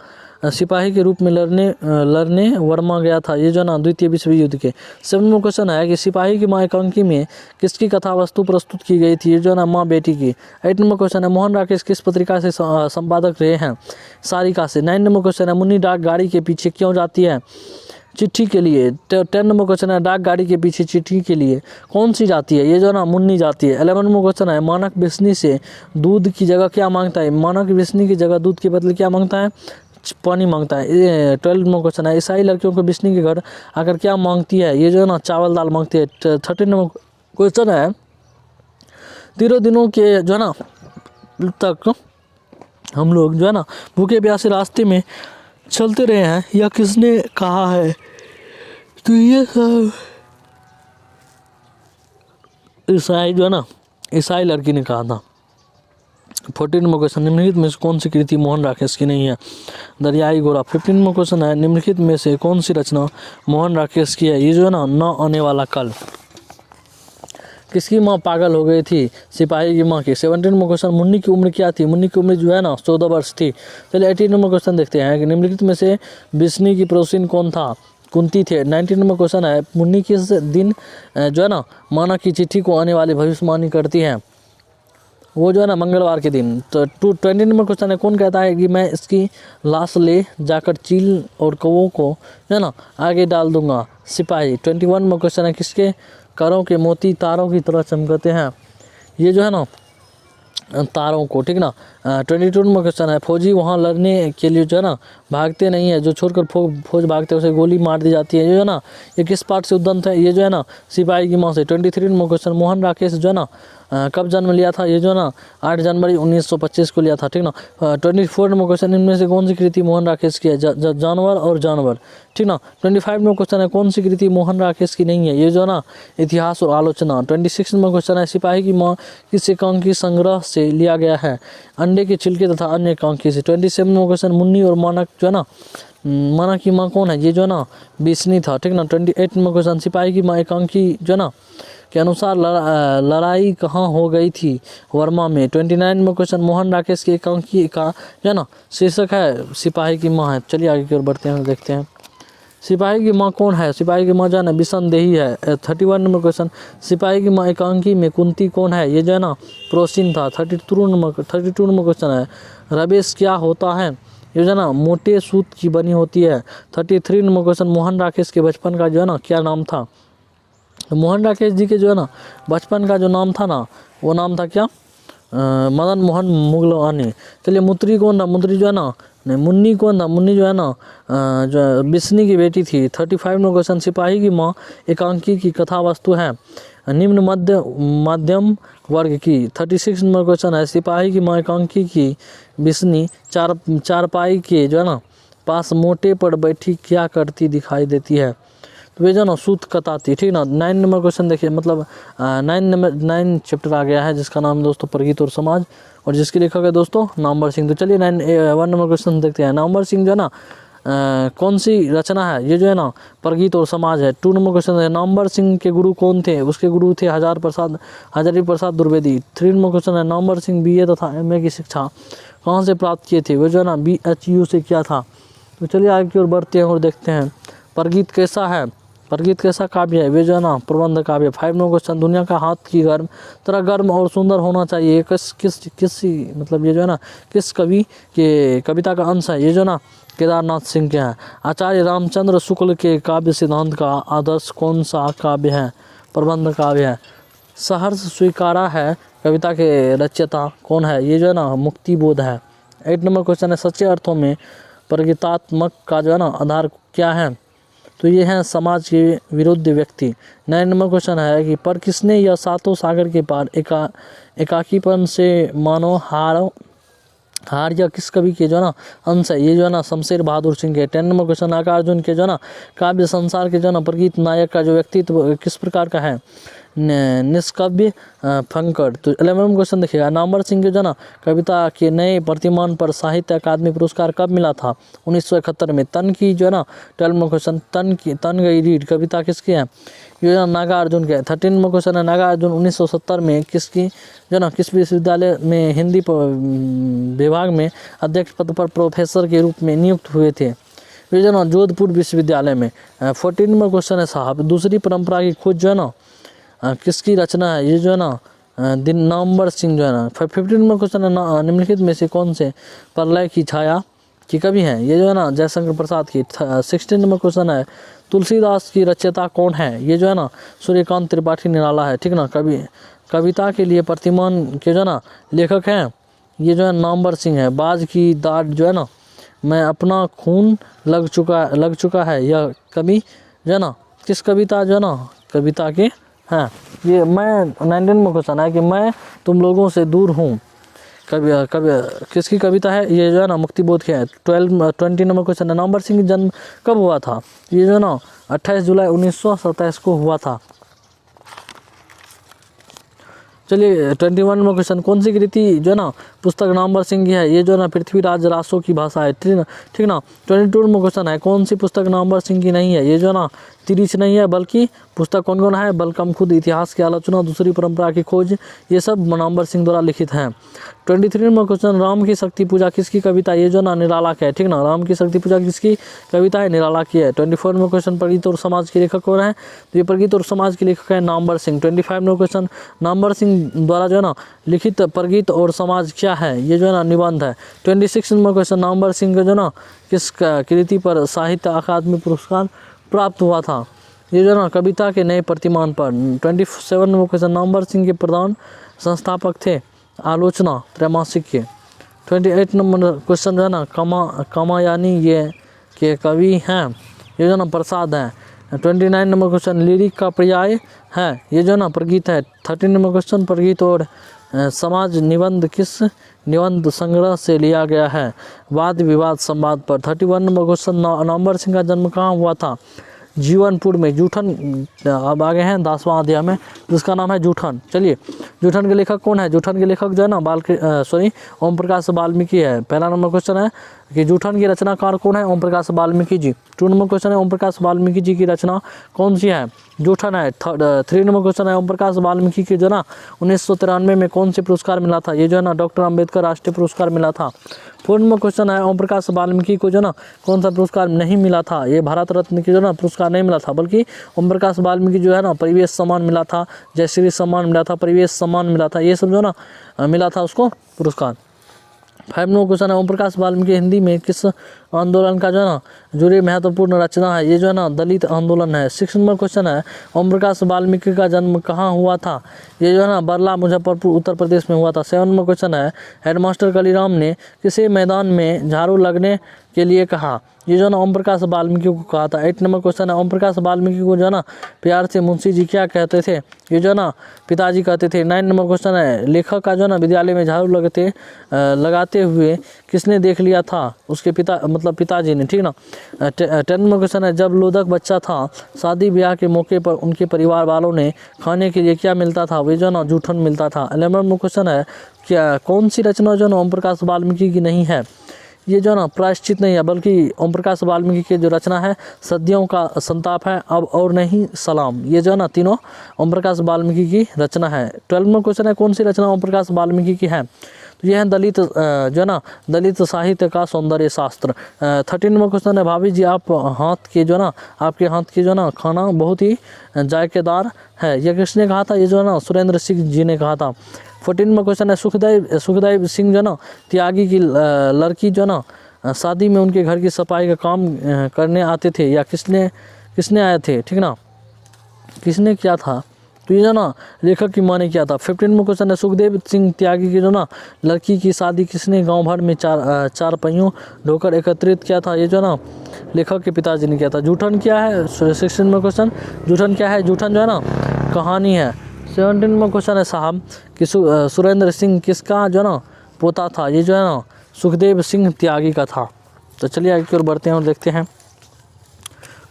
Speaker 1: सिपाही के रूप में लड़ने वर्मा गया था, ये जो है ना द्वितीय विश्व युद्ध के। 7 नंबर क्वेश्चन है कि सिपाही की माँ एकांकी में किसकी कथा वस्तु प्रस्तुत की गई थी, ये जो है ना माँ बेटी की। 8 नंबर क्वेश्चन है मोहन राकेश किस पत्रिका से संपादक रहे हैं, सारिका से। 9 नंबर क्वेश्चन है मुन्नी डाक गाड़ी के पीछे क्यों जाती है, चिट्ठी के लिए। 10 नंबर क्वेश्चन है डाक गाड़ी के पीछे चिट्ठी के लिए कौन सी जाती है, ये जो है ना मुन्नी जाती है। 11 नंबर क्वेश्चन है मानक बिस्नी से दूध की जगह क्या मांगता है, मानक बिस्नी की जगह दूध के बदले क्या मांगता है, पानी मांगता है। 12 नंबर क्वेश्चन है ईसाई लड़कियों को बिस्नी के घर आकर क्या मांगती है, ये जो है ना चावल दाल मांगती है। 13 नंबर क्वेश्चन है 13 दिनों के जो है ना तक हम लोग जो है ना भूखे प्यासे रास्ते में चलते रहे हैं, यह किसने कहा है, तो ये सब ईसाई जो है ना ईसाई लड़की ने कहा था। 14 नंबर क्वेश्चन निम्नलिखित में से कौन सी कृति मोहन राकेश की नहीं है, दरियाई घोड़ा। 15 नंबर क्वेश्चन है निम्नलिखित में से कौन सी रचना मोहन राकेश की है, ये जो है ना न आने वाला कल। किसकी माँ पागल हो गई थी, सिपाही की माँ की। 17 नंबर क्वेश्चन मुन्नी की उम्र क्या थी, मुन्नी की उम्र जो है ना 14 वर्ष थी। चलिए 18 नंबर क्वेश्चन देखते हैं कि निम्नलिखित में से बिस्नी की पड़ोसिन कौन था, कुंती थे। 19 नंबर क्वेश्चन है मुन्नी किस दिन जो है ना मानक की चिट्ठी को आने वाली भविष्यवाणी करती है, वो जो है ना मंगलवार के दिन। तो 20 नंबर क्वेश्चन है कौन कहता है कि मैं इसकी लाश ले जाकर चील और कौवों को जो है ना आगे डाल दूंगा, सिपाही। 21 नंबर क्वेश्चन है किसके करों के मोती तारों की तरह चमकते हैं, ये जो है ना तारों को, ठीक ना। 22 नंबर क्वेश्चन है फौजी वहाँ लड़ने के लिए जो है ना भागते नहीं है, जो छोड़कर फौज भागते हैं उसे गोली मार दी जाती है, ये जो है ना ये किस पाठ से उद्दंत है, ये जो है ना सिपाही की माँ से। 23 नंबर क्वेश्चन मोहन राकेश जो है ना कब जन्म लिया था, ये जो है ना 8 जनवरी 1925 को लिया था, ठीक ना। 24 नंबर क्वेश्चन इनमें से कौन सी कृति मोहन राकेश की है, जानवर और जानवर, ठीक ना। 25 नंबर क्वेश्चन है कौन सी कृति मोहन राकेश की नहीं है, ये जो है ना इतिहास और आलोचना। 26 नंबर क्वेश्चन है सिपाही की माँ किस एकांकी संग्रह से लिया गया है, अंडे के छिलके तथा अन्य एकांकी से। 27 नंबर क्वेश्चन मुन्नी और मानक जो है ना मानक की माँ कौन है, ये जो है ना बिस्नी था, ठीक ना। 28 नंबर क्वेश्चन सिपाही की माँ एकांकी जो है ना के अनुसार लड़ाई कहाँ हो गई थी, वर्मा में। 29 नंबर क्वेश्चन मोहन राकेश की एकांकी का जो है ना शीर्षक है सिपाही की माँ है। चलिए आगे की ओर बढ़ते हैं, देखते हैं सिपाही की माँ कौन है, सिपाही की माँ जो है ना बिसनदेही है। 31 नंबर क्वेश्चन सिपाही की माँ एकांकी में कुंती कौन है, ये जो है ना प्रोसिन था। 32 नंबर क्वेश्चन है रवेश क्या होता है, ये जो है ना मोटे सूत की बनी होती है। 33 नंबर क्वेश्चन मोहन राकेश के बचपन का जो है ना क्या नाम था, तो मोहन राकेश जी के जो है ना बचपन का जो नाम था ना वो नाम था क्या, मदन मोहन मुगलवानी। चलिए मुत्री कौन था, मुत्री जो है ना नहीं मुन्नी कौन था, मुन्नी जो है ना जो बिस्नी की बेटी थी। 35 नंबर क्वेश्चन सिपाही की माँ एकांकी की कथा वस्तु है निम्न मध्यम वर्ग की। 36 नंबर क्वेश्चन है सिपाही की माँ एकांकी की बिस्नी चारपाई के जो है ना पास मोटे पर बैठी क्या करती दिखाई देती है? तो वे जो ना सूत कताती, ठीक ना। 9 नंबर क्वेश्चन देखिए, मतलब 9 चैप्टर आ गया है जिसका नाम दोस्तों परगीत और समाज, और जिसके लेखक है दोस्तों नामवर सिंह। तो चलिए 1 नंबर क्वेश्चन देखते हैं। नामवर सिंह जो है ना कौन सी रचना है? ये जो है ना परगीत और समाज है। 2 नंबर क्वेश्चन है, नामवर सिंह के गुरु कौन थे? उसके गुरु थे हजारी प्रसाद द्विवेदी। 3 नंबर क्वेश्चन है, नामवर सिंह BA तथा MA की शिक्षा कहाँ से प्राप्त किए थे? वो जो है ना BHU से किया था। तो चलिए आगे की ओर बढ़ते हैं और देखते हैं परगीत कैसा है। परगीत कैसा काव्य है? वे जो है ना प्रबंध काव्य। 5 नंबर क्वेश्चन, दुनिया का हाथ की तरह गर्म और सुंदर होना चाहिए, किस मतलब ये जो है ना किस कवि के कविता का अंश है? ये जो ना केदारनाथ सिंह के हैं। आचार्य रामचंद्र शुक्ल के काव्य सिद्धांत का आदर्श कौन सा काव्य है? प्रबंध काव्य है। सहर्ष स्वीकारा है कविता के रचयिता कौन है? ये जो है ना मुक्तिबोध है। 8 नंबर क्वेश्चन है, सच्चे अर्थों में प्रगीतात्मक का जो है ना आधार क्या है? तो ये है समाज के विरुद्ध व्यक्ति। 9 नंबर क्वेश्चन है कि पर किसने यह सातों सागर के पार एकाकीपन से मानो हार या किस कवि के जो है ना अंश है? ये जो है ना शमशेर बहादुर सिंह के। 10 नंबर क्वेश्चन, नागार्जुन के जो है ना काव्य संसार के जो है ना प्रगीत नायक का जो व्यक्तित्व किस प्रकार का है? निष्काव्य फंकर। तो 11 क्वेश्चन देखिएगा, नामवर सिंह के जो है ना कविता के नए प्रतिमान पर साहित्य अकादमी पुरस्कार कब मिला था? 1971 में। तन की जो है ना 12 क्वेश्चन, तन गई रीड कविता किसकी है? ये जो नागार्जुन के। 13 क्वेश्चन है, नागार्जुन 1970 में किसकी जो ना किस विश्वविद्यालय में हिंदी विभाग में अध्यक्ष पद पर प्रोफेसर के रूप में नियुक्त हुए थे? ये जो ना जोधपुर विश्वविद्यालय में। 14 नंबर क्वेश्चन है साहब, दूसरी परंपरा की खोज जो है ना किसकी रचना है? ये जो है ना नामवर सिंह जो है ना। 15 नंबर क्वेश्चन है, निम्नलिखित में से कौन से प्रलय की छाया की कवि हैं? ये जो है ना जयशंकर प्रसाद की। 16 नंबर क्वेश्चन है, तुलसीदास की रचयिता कौन है? ये जो है ना सूर्यकांत त्रिपाठी निराला है, ठीक ना। कविता के लिए प्रतिमान के जो है ना लेखक हैं, ये जो है नामवर सिंह है। बाज की दाढ़ जो है ना, मैं अपना खून लग चुका है, यह कवि जो है ना किस कविता जो है ना कविता के हैं? ये मैं 19 में क्वेश्चन है कि मैं तुम लोगों से दूर हूँ, किसकी कविता है? ये जो है ना मुक्तिबोध के है। 20 नंबर क्वेश्चन है, नामवर सिंह जन्म कब हुआ था? ये जो है ना 28 जुलाई 1927 को हुआ था। चलिए 21 नंबर क्वेश्चन, कौन सी कृति जो है ना पुस्तक नामवर सिंह की है? ये जो है ना पृथ्वीराज रासो की भाषा है, ठीक ना। 22 नंबर क्वेश्चन है, कौन सी पुस्तक नामवर सिंह की नहीं है? ये जो है ना तिरिच नहीं है, बल्कि पुस्तक कौन है? बलकम खुद, इतिहास की आलोचना, दूसरी परंपरा की खोज, ये सब नामवर सिंह द्वारा लिखित हैं। 23 नंबर क्वेश्चन, राम की शक्ति पूजा किसकी कविता? ये जो ना निराला की है, ठीक ना। राम की शक्ति पूजा किसकी कविता है? निराला की है। 24 नंबर क्वेश्चन, प्रगीत और समाज के लेखक कौन है? तो ये प्रगीत और समाज के लेखक है नामवर सिंह। 25 नंबर क्वेश्चन, नामवर सिंह द्वारा जो है ना लिखित प्रगीत और समाज क्या है? ये जो है ना निबंध है। 26 नंबर क्वेश्चन, नामवर सिंह जो ना किस कृति पर साहित्य अकादमी पुरस्कार प्राप्त हुआ था? ये जो ना कविता के नए प्रतिमान पर। 27 नंबर क्वेश्चन, नामवर सिंह के प्रधान संस्थापक थे आलोचना त्रैमासिक के। 28 नंबर क्वेश्चन जो है ना कामायानी ये के कवि हैं, ये जो ना प्रसाद है। 29 नंबर क्वेश्चन, लिरिक का पर्याय है? ये जो ना प्रगीत है। 30 नंबर क्वेश्चन, प्रगीत और समाज निबंध किस निबंध संग्रह से लिया गया है? वाद विवाद संवाद पर। 31 नंबर क्वेश्चन, नामवर सिंह का जन्म कहाँ हुआ था? जीवनपुर में। जूठन अब आगे हैं 10वां अध्याय में, जिसका नाम है जूठन। चलिए, जूठन के लेखक कौन है? जूठन के लेखक जो है ना ओम प्रकाश वाल्मीकि है। पहला नंबर क्वेश्चन है कि जूठन की रचनाकार कौन है? ओम प्रकाश वाल्मीकि जी। 2 नंबर क्वेश्चन है, ओम प्रकाश वाल्मीकि जी की रचना कौन सी है? जूठन है। 3 नंबर क्वेश्चन है, ओम प्रकाश वाल्मीकि की जो ना 1993 में कौन से पुरस्कार मिला था? ये जो है ना डॉक्टर अम्बेडकर राष्ट्रीय पुरस्कार मिला था। 4 नंबर क्वेश्चन है, ओम प्रकाश वाल्मीकि को जो ना कौन सा पुरस्कार नहीं मिला था? ये भारत रत्न की जो ना पुरस्कार नहीं मिला था, बल्कि ओम प्रकाश वाल्मीकि जो है ना परिवेश सम्मान मिला था, जयश्री सम्मान मिला था, परिवेश सम्मान मिला था, ये सब जो ना मिला था उसको पुरस्कार। 5 नंबर क्वेश्चन है, ओम प्रकाश वाल्मीकि हिंदी में किस आंदोलन का जो है ना जुड़ी महत्वपूर्ण रचना है? ये जो है ना दलित आंदोलन है। 6 नंबर क्वेश्चन है, ओम प्रकाश वाल्मीकि का जन्म कहाँ हुआ था? ये जो है ना बरला मुजफ्फरपुर उत्तर प्रदेश में हुआ था। 7 नंबर क्वेश्चन है, हेडमास्टर कालीराम ने किसी मैदान में झाड़ू लगने के लिए कहा? ये जो है ना ओम प्रकाश वाल्मीकि को कहा था। 8 नंबर क्वेश्चन है, ओम प्रकाश वाल्मीकि को जो है ना प्यार से मुंशी जी क्या कहते थे? ये जो है ना पिताजी कहते थे। 9 नंबर क्वेश्चन है, लेखक का जो है ना विद्यालय में झाड़ू लगाते हुए किसने देख लिया था? उसके पिता मतलब मतलब पिताजी ने, ठीक ना। 10 नंबर क्वेश्चन है, जब लोदक बच्चा था शादी ब्याह के मौके पर उनके परिवार वालों ने खाने के लिए क्या मिलता था, वे जो ना जूठन मिलता था। 11 नंबर क्वेश्चन है, क्या कौन सी रचना जो ना ओम प्रकाश वाल्मीकि की नहीं है, ये जो ना प्रायश्चित नहीं है बल्कि ओम प्रकाश वाल्मीकि की जो रचना है सदियों का संताप है, अब और नहीं सलाम, ये जो ना तीनों ओम प्रकाश वाल्मीकि की रचना है। 12 नंबर क्वेश्चन है, कौन सी रचना ओम प्रकाश वाल्मीकि की है, तो यह है दलित जो ना दलित साहित्य का सौंदर्य शास्त्र। 13 नंबर क्वेश्चन है, भाभी जी आप हाथ के जो ना आपके हाथ की जो ना खाना बहुत ही जायकेदार है, यह किसने कहा था, ये जो ना सुरेंद्र सिंह जी ने कहा था। 14 नंबर क्वेश्चन है, सुखदेव सिंह जो ना त्यागी की लड़की जो ना शादी में उनके घर की सफाई का काम करने आते थे, या किसने आए थे, ठीक ना, किसने किया था, तो ये जो ना लेखक की माँ ने किया था। 15 नंबर क्वेश्चन है, सुखदेव सिंह त्यागी की जो ना लड़की की शादी किसने गांव भर में चार पहियों ढोकर एकत्रित किया था, ये जो ना लेखक के पिताजी ने किया था। जूठन क्या है, 16 नंबर क्वेश्चन, जूठन क्या है, जूठन जो है ना कहानी है। 17 नंबर क्वेश्चन है साहब कि सुरेंद्र सिंह किसका जो ना पोता था, ये जो है ना सुखदेव सिंह त्यागी का था। तो चलिए आगे की ओर बढ़ते हैं और देखते हैं,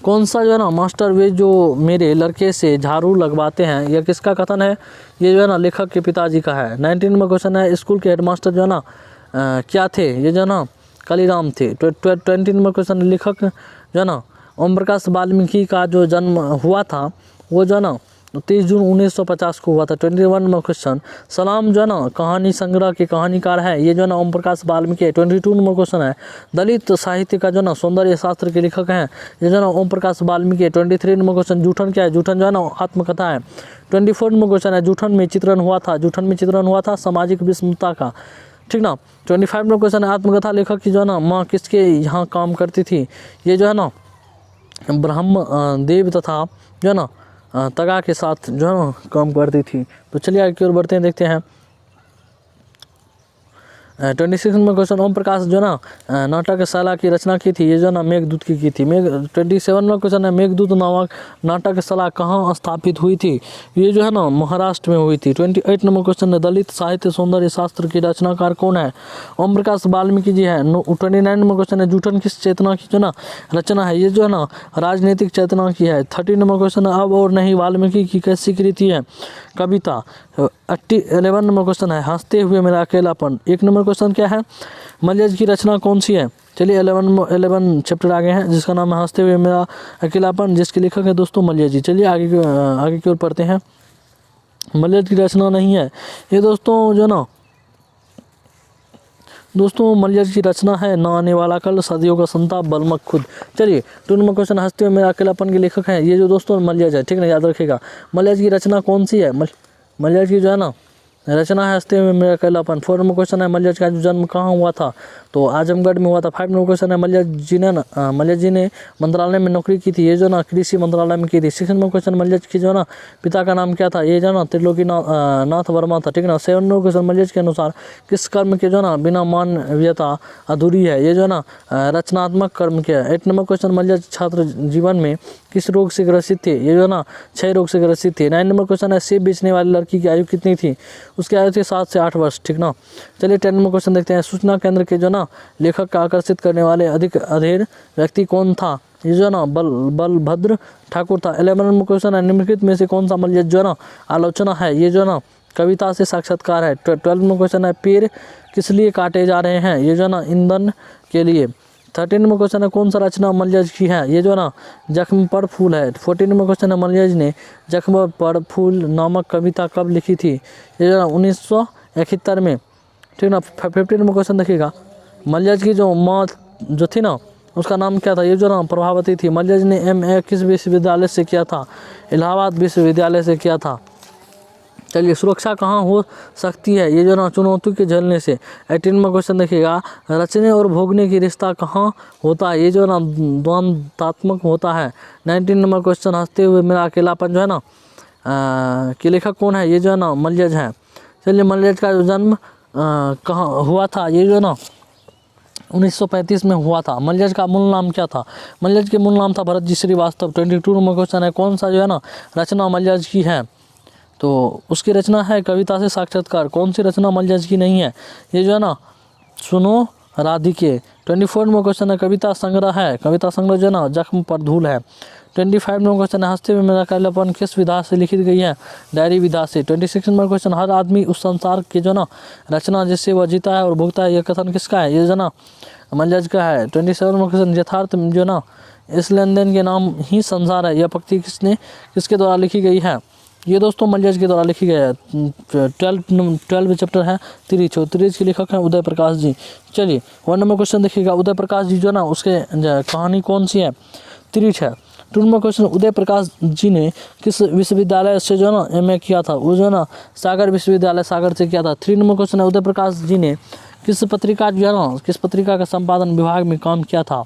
Speaker 1: कौन सा जो है ना मास्टर वे जो मेरे लड़के से झाड़ू लगवाते हैं, यह किसका कथन है, ये जो है ना लेखक के पिताजी का है। 19 नंबर क्वेश्चन है, स्कूल के हेडमास्टर जो है ना क्या थे, ये जो है ना कालीराम थे। 20 नंबर क्वेश्चन, लेखक जो है ना ओम प्रकाश वाल्मीकि का जो जन्म हुआ था वो जो है ना 30 जून 1950 को हुआ था। 21 नंबर क्वेश्चन, सलाम जो है ना कहानी संग्रह के कहानीकार है, ये जो है ना ओम प्रकाश वाल्मीकि है। 22 नंबर क्वेश्चन है, दलित साहित्य का जो ना सौंदर्य शास्त्र के लेखक हैं, ये जो है ना ओम प्रकाश वाल्मीकि है। 23 नंबर क्वेश्चन, जूठन क्या है, जूठन जो है ना आत्मकथा है। 24 नंबर क्वेश्चन है, जूठन में चित्रण हुआ था, जूठन में चित्रण हुआ था सामाजिक विषमता का, ठीक ना। 25 नंबर क्वेश्चन है, आत्मकथा लेखक की जो है ना माँ किसके यहाँ काम करती थी, ये जो है ना ब्रह्म देव तथा जो है ना तगा के साथ जो है ना काम करती थी। तो चलिए आगे की ओर बढ़ते हैं, देखते हैं। 26 नंबर क्वेश्चन, ओम प्रकाश जो ना नाटकशाला की रचना की थी, ये जो ना मेघदूत की थी। 27 नंबर क्वेश्चन है, मेघदूत नामक नाटकशाला कहाँ स्थापित हुई थी, ये जो है ना महाराष्ट्र में हुई थी। 28 नंबर क्वेश्चन है, दलित साहित्य सौंदर्य शास्त्र की रचनाकार कौन है, ओम प्रकाश वाल्मीकि जी है। 29 नंबर क्वेश्चन है, जूठन किस चेतना की जो ना रचना है, ये जो है ना राजनीतिक चेतना की है। 30 नंबर क्वेश्चन है, अब और नहीं वाल्मीकि की कैसी कृति है, कविता। 11 नंबर क्वेश्चन है, हंसते हुए मेरा अकेलापन। 1 नंबर क्वेश्चन क्या है, मलयज की रचना कौन सी है, चलिए 11 चैप्टर आगे हैं जिसका नाम है हंसते हुए मेरा अकेलापन, जिसके लेखक है दोस्तों मलयज जी। चलिए आगे की ओर पढ़ते हैं। मलयज की रचना नहीं है ये दोस्तों, जो ना दोस्तों मलयज की रचना है ना आने वाला कल, सदियों का संताप, बलमक खुद। चलिए 2 नंबर क्वेश्चन, हंसते हुए मेरा अकेलापन के लेखक हैं, ये जो दोस्तों मलयज है, ठीक ना, याद रखिएगा। मलयज की रचना कौन सी है, मलयज की जो है ना रचना है हंसते हुए मेरा अकेलापन। 4 नंबर क्वेश्चन है, मलयज का जन्म कहाँ हुआ था, तो आजमगढ़ में हुआ था। 5 नंबर क्वेश्चन है, मलयज जी ने मंत्रालय में नौकरी की थी, ये जो ना कृषि मंत्रालय में की थी। 6 नंबर क्वेश्चन, मलयज की जो ना पिता का नाम क्या था, ये जो ना त्रिलोकी नाथ वर्मा था, ठीक ना। 7 नंबर क्वेश्चन, मलयज के अनुसार किस कर्म के जो ना बिना मानवीयता अधूरी है, ये जो ना रचनात्मक कर्म के है। 8 नंबर क्वेश्चन, मलयज छात्र जीवन में किस रोग से ग्रसित थे, ये जो ना क्षय रोग से ग्रसित थे। 9 नंबर क्वेश्चन है, सेब बेचने वाली लड़की की आयु कितनी थी, उसकी आयु थी 7 से 8 वर्ष, ठीक ना। चलिए 10 नंबर क्वेश्चन देखते हैं, सूचना केंद्र के जो ना लेखक का आकर्षित करने वाले अधिक अधेर व्यक्ति कौन था, ये जो ना बलभद्र ठाकुर था। 11 नंबर क्वेश्चन है, निम्नलिखित में से कौन सा मलयज जो ना आलोचना है, ये जो ना कविता से साक्षात्कार है। 12 नंबर क्वेश्चन है, पेड़ किस लिए काटे जा रहे हैं, ये जो ना ईंधन के लिए। 13 नंबर क्वेश्चन है, कौन सा रचना मलयज की है, ये जो ना जख्म पर फूल है। 14 नंबर क्वेश्चन है, मलयज ने जख्म पर फूल नामक कविता कब लिखी थी, ये जो ना 1971 में, ठीक ना। 15 नंबर क्वेश्चन देखिएगा, मलयज की जो माँ जो थी ना उसका नाम क्या था, ये जो ना प्रभावती थी। मलयज ने MA किस विश्वविद्यालय से किया था, इलाहाबाद विश्वविद्यालय से किया था। चलिए सुरक्षा कहाँ हो सकती है, ये जो ना चुनौती के झेलने से। 18 में क्वेश्चन देखिएगा, रचने और भोगने की रिश्ता कहाँ होता है, ये जो ना द्वंद्वात्मक होता है। 19 नंबर क्वेश्चन, हंसते हुए मेरा अकेलापन जो है ना के लेखक कौन है, ये जो है ना मलयज है। चलिए मलयज का जो जन्म कहाँ हुआ था, ये जो ना 1935 में हुआ था। मलयज का मूल नाम क्या था, मलयज के मूल नाम था भरत जी श्रीवास्तव। 22 नंबर क्वेश्चन है, कौन सा जो है ना रचना मलयज की है, तो उसकी रचना है कविता से साक्षात्कार। कौन सी रचना मलयज की नहीं है, ये जो है ना सुनो राधिके। 24 नंबर क्वेश्चन है कविता संग्रह है, कविता संग्रह जो है ना जख्म पर धूल है। 25 नंबर क्वेश्चन है हंसते हुए मेरा कालापन किस विधा से लिखित गई है, डायरी विधा से। 26 नंबर क्वेश्चन हर आदमी उस संसार के जो ना रचना जिससे वह जीता है और भुगता है, यह कथन किसका है, ये जो ना मलज का है। 27 नंबर क्वेश्चन यथार्थ जो ना इस लेन देन के नाम ही संसार है, यह पंक्ति किसके द्वारा लिखी गई है, ये दोस्तों मलज के द्वारा लिखी गई है। 12 चैप्टर है तिरिच, तिरिच के लेखक हैं उदय प्रकाश जी। चलिए 1 नंबर क्वेश्चन देखिएगा, उदय प्रकाश जी जो ना उसके कहानी कौन सी है, तिरिच है। 2 नंबर क्वेश्चन उदय प्रकाश जी ने किस विश्वविद्यालय से जो ना MA किया था, वो जो ना सागर विश्वविद्यालय सागर से किया था। 3 नंबर क्वेश्चन है उदय प्रकाश जी ने किस पत्रिका जो है ना किस पत्रिका का संपादन विभाग में काम किया था,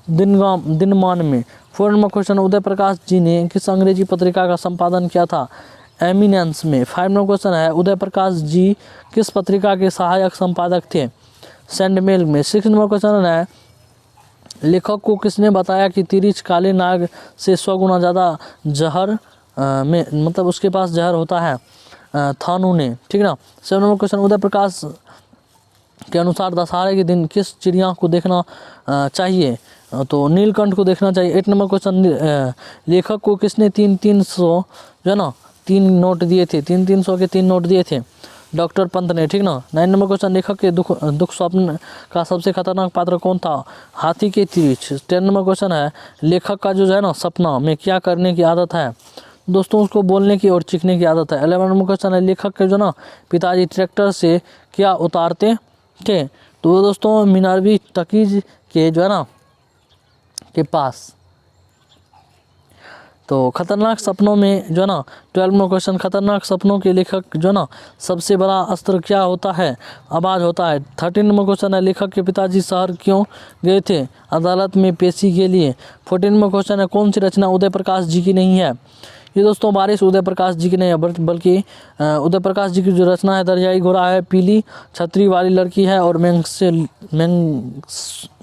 Speaker 1: दिनमान में। 4 नंबर क्वेश्चन उदय प्रकाश जी ने किस अंग्रेजी पत्रिका का संपादन किया था, एमिनेंस में। 5 नंबर क्वेश्चन है उदय प्रकाश जी किस पत्रिका के सहायक संपादक थे, सेंडमेल में। 6 नंबर क्वेश्चन है लेखक को किसने बताया कि तिरिच काले नाग से 100 गुना ज़्यादा जहर में मतलब उसके पास जहर होता है, थानू ने, ठीक ना। 7 नंबर क्वेश्चन उदय प्रकाश के अनुसार दशहरे के दिन किस चिड़िया को देखना चाहिए, तो नीलकंठ को देखना चाहिए। 8 नंबर क्वेश्चन लेखक को किसने 300 जो है ना 3 नोट दिए थे, 300 के 3 नोट दिए थे, डॉक्टर पंत ने, ठीक ना। 9 नंबर क्वेश्चन लेखक के दुख स्वप्न का सबसे खतरनाक पात्र कौन था, हाथी के तिरिच। 10 नंबर क्वेश्चन है लेखक का जो है ना सपना में क्या करने की आदत है, दोस्तों उसको बोलने की और चीखने की आदत है। 11 नंबर क्वेश्चन है लेखक के जो ना पिताजी ट्रैक्टर से क्या उतारते थे, तो दोस्तों मिनारवी टकीज के जो है ना के पास। तो खतरनाक सपनों में जो ना 12 नंबर क्वेश्चन खतरनाक सपनों के लेखक जो ना सबसे बड़ा अस्त्र क्या होता है, आवाज़ होता है। 13 नंबर क्वेश्चन है लेखक के पिताजी शहर क्यों गए थे, अदालत में पेशी के लिए। 14 नंबर क्वेश्चन है कौन सी रचना उदय प्रकाश जी की नहीं है, ये दोस्तों बारिश उदय प्रकाश जी की नहीं है बल्कि उदय प्रकाश जी की जो रचना है दरियाई घोड़ा है, पीली छतरी वाली लड़की है और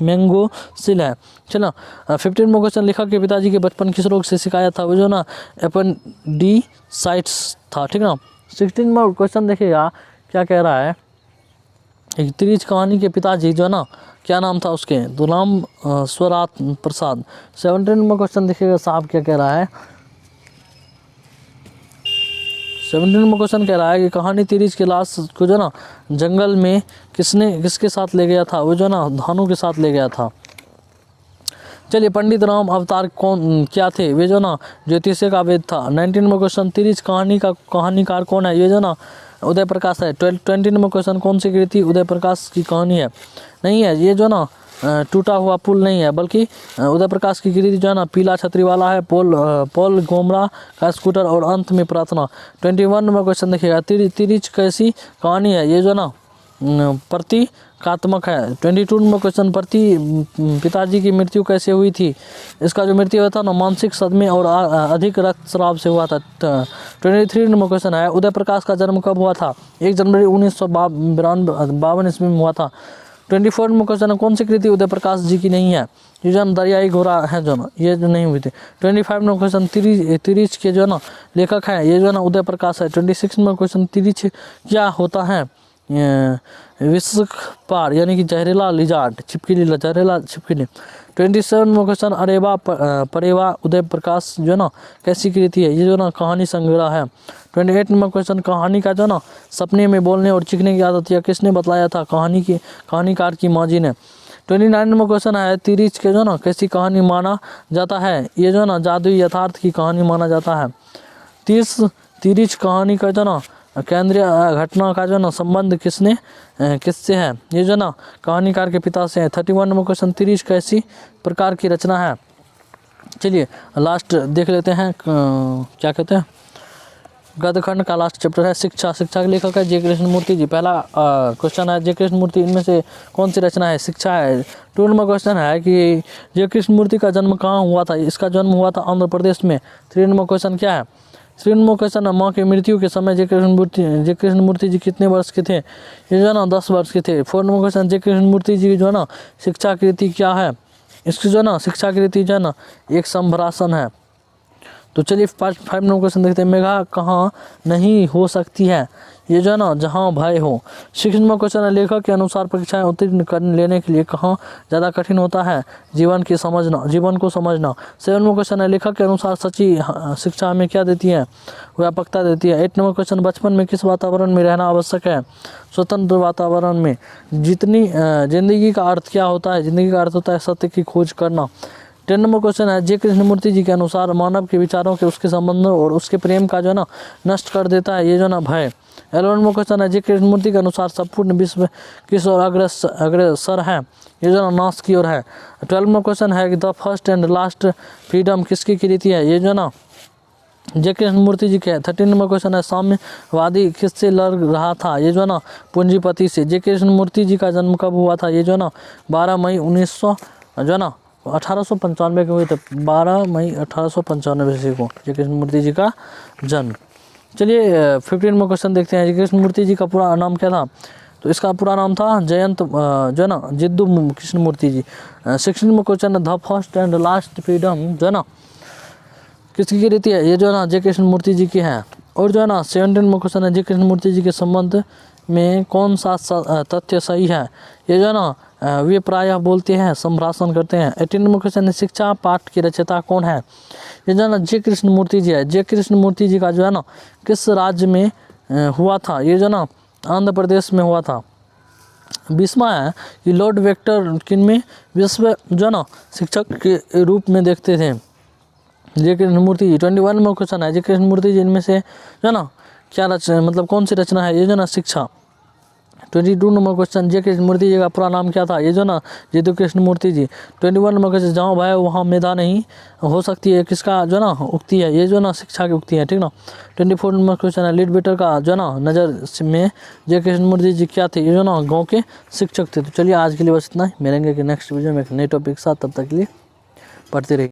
Speaker 1: मैंगो सिल है, चलो। 15 नंबर क्वेश्चन लेखक के पिताजी के बचपन किस रोग से शिकायत था, वो जो ना एपेंडिसाइटिस था, ठीक ना। 16 नंबर क्वेश्चन देखिएगा क्या कह रहा है, एक तिरिच कहानी के पिताजी जो है ना क्या नाम था उसके, गुलाम स्वरात प्रसाद। 17 नंबर क्वेश्चन देखिएगा साहब क्या कह रहा है, 17 नंबर क्वेश्चन कह रहा है कि कहानी तिरिच के लाश को जो ना जंगल में किसके साथ ले गया था, वो जो ना धानु के साथ ले गया था। चलिए पंडित राम अवतार कौन क्या थे, वे जो ना ज्योतिषी का वेद था। 19 नंबर क्वेश्चन तिरिच कहानी का कहानीकार कौन है, ये जो ना उदय प्रकाश है। 20 नंबर क्वेश्चन कौन सी कृति उदय प्रकाश की कहानी है, नहीं है, ये जो ना टूटा हुआ पुल नहीं है बल्कि उदय प्रकाश की कृति जो है ना पीला छतरी वाला है, पॉल गोमरा का स्कूटर और अंत में प्रार्थना। 21 नंबर क्वेश्चन देखिएगा तिरिच कैसी कहानी है, ये जो ना प्रतीकात्मक है। 22 नंबर क्वेश्चन पिताजी की मृत्यु कैसे हुई थी, इसका जो मृत्यु हुआ था ना मानसिक सदमे और अधिक रक्तस्राव से हुआ था। 23 नंबर क्वेश्चन है उदय प्रकाश का जन्म कब हुआ था, 1 जनवरी 1952 ईस्वी में हुआ था। 24 नंबर क्वेश्चन है कौन सी कृति उदय प्रकाश जी की नहीं है, ये जो दरियाई घोड़ा है जो ना ये जो नहीं हुई थी। 25 नंबर क्वेश्चन तिरिच के जो ना लेखक है ये जो ना उदय प्रकाश है। 26 नंबर क्वेश्चन तिरिच क्या होता है, विश्व पार यानी कि जहरीला लिजार्ड छिपकली, जहरीला छिपकली। 27 नंबर क्वेश्चन अरेवा परेवा उदय प्रकाश जो ना कैसी कृति है, ये जो ना कहानी संग्रह है। 28 नंबर क्वेश्चन कहानी का जो ना सपने में बोलने और चीखने की आदत यह किसने बतलाया था, कहानीकार की माँ जी ने। 29 नंबर क्वेश्चन है तिरिच के जो ना कैसी कहानी माना जाता है, ये जो ना जादुई यथार्थ की कहानी माना जाता है। 30 तिरिच कहानी का जो ना केंद्रीय घटना का जो ना संबंध किससे है, ये जो ना कहानीकार के पिता से है। 31 नंबर क्वेश्चन तिरिच कैसी प्रकार की रचना है। चलिए लास्ट देख लेते हैं क्या कहते हैं, गद्यखंड का लास्ट चैप्टर है शिक्षा के लेखक है जे कृष्णमूर्ति जी। पहला क्वेश्चन है जे कृष्णमूर्ति इनमें से कौन सी रचना है, शिक्षा है। 2 नंबर क्वेश्चन है कि जे कृष्णमूर्ति का जन्म कहाँ हुआ था, इसका जन्म हुआ था आंध्र प्रदेश में। 3 नंबर क्वेश्चन क्या है, 3 नंबर क्वेश्चन है माँ की मृत्यु के समय जे कृष्णमूर्ति जी कितने वर्ष के थे, ये जो है ना 10 वर्ष के थे। 4 नंबर क्वेश्चन जे कृष्णमूर्ति जी जो है ना शिक्षा कृति क्या है, इसकी जो है ना शिक्षा कृति जो है ना एक संभरासन है। तो चलिए 5 नंबर क्वेश्चन देखते हैं। मेघा कहाँ नहीं हो सकती है, ये जो है ना जहाँ भय हो। 6 नंबर क्वेश्चन है, लेखक के अनुसार परीक्षाएं उत्तीर्ण कर लेने के लिए कहाँ ज़्यादा कठिन होता है, जीवन को समझना। 7 नंबर क्वेश्चन है, लेखक के अनुसार सच्ची शिक्षा हमें क्या देती है, व्यापकता देती है। 8 नंबर क्वेश्चन, बचपन में किस वातावरण में रहना आवश्यक है, स्वतंत्र वातावरण में। जिंदगी का अर्थ क्या होता है, जिंदगी का अर्थ होता है सत्य की खोज करना। 10 नंबर क्वेश्चन है, जे कृष्णमूर्ति जी के अनुसार मानव के विचारों के, उसके संबंधों और उसके प्रेम का जो है ना नष्ट कर देता है, ये जो ना भय। 11 नंबर क्वेश्चन है, जे कृष्णमूर्ति के अनुसार संपूर्ण विश्व किस ओर अग्रसर है, ये जो ना नाश की ओर है। 12 नंबर क्वेश्चन है कि the first and last freedom किसकी कृति है, ये जो ना जे कृष्णमूर्ति जी के है। 13 नंबर क्वेश्चन है, साम्यवादी किससे लड़ रहा था, ये जो ना पूंजीपति से। जे कृष्णमूर्ति जी का जन्म कब हुआ था, ये जो ना 12 मई 1895 के हुए थे। 12 मई 1895 को जे कृष्णमूर्ति जी का जन्म। चलिए 15 नंबर क्वेश्चन देखते हैं। जे कृष्णमूर्ति जी का पूरा नाम क्या था, तो इसका पूरा नाम था जयंत जो है ना जिद्दू कृष्णमूर्ति जी। 16 नंबर क्वेश्चन है, the first and last freedom जो है ना किसकी कृति है, ये जो है ना जे कृष्णमूर्ति जी की है। और जो है ना 17 नंबर क्वेश्चन है, जे कृष्णमूर्ति जी के संबंध में कौन सा तथ्य सही है, ये जो है ना वे प्रायः बोलते हैं, संभाषण करते हैं। 18 नंबर क्वेश्चन है, शिक्षा पाठ की रचयिता कौन है, ये जो है ना जे कृष्णमूर्ति जी है। जे कृष्णमूर्ति जी का जो है ना किस राज्य में हुआ था, ये जो ना आंध्र प्रदेश में हुआ था। 20वां है कि लॉर्ड वेक्टर किनमें विश्व जो है ना शिक्षक के रूप में देखते थे, जे कृष्णमूर्ति जी। 21 नंबर क्वेश्चन है, जे कृष्णमूर्ति जी इनमें से जो है ना क्या मतलब कौन सी रचना है, ये जो ना शिक्षा। 22 नंबर क्वेश्चन, जे कृष्णमूर्ति जी का पूरा नाम क्या था, ये जो ना जिद्दू कृष्णमूर्ति जी। 21 नंबर क्वेश्चन, जहाँ भय वहाँ मेधा नहीं हो सकती है, किसका जो ना उक्ति है, ये जो ना शिक्षा की उक्ति है, ठीक ना। 24 नंबर क्वेश्चन है, लीड बेटर का जो ना नज़र में जे कृष्णमूर्ति जी क्या थे, ये जो ना गाँव के शिक्षक थे। तो चलिए आज के लिए बस इतना ही, मिलेंगे कि नेक्स्ट वीडियो में एक नए टॉपिक के साथ, तब तक के लिए पढ़ते रहिए।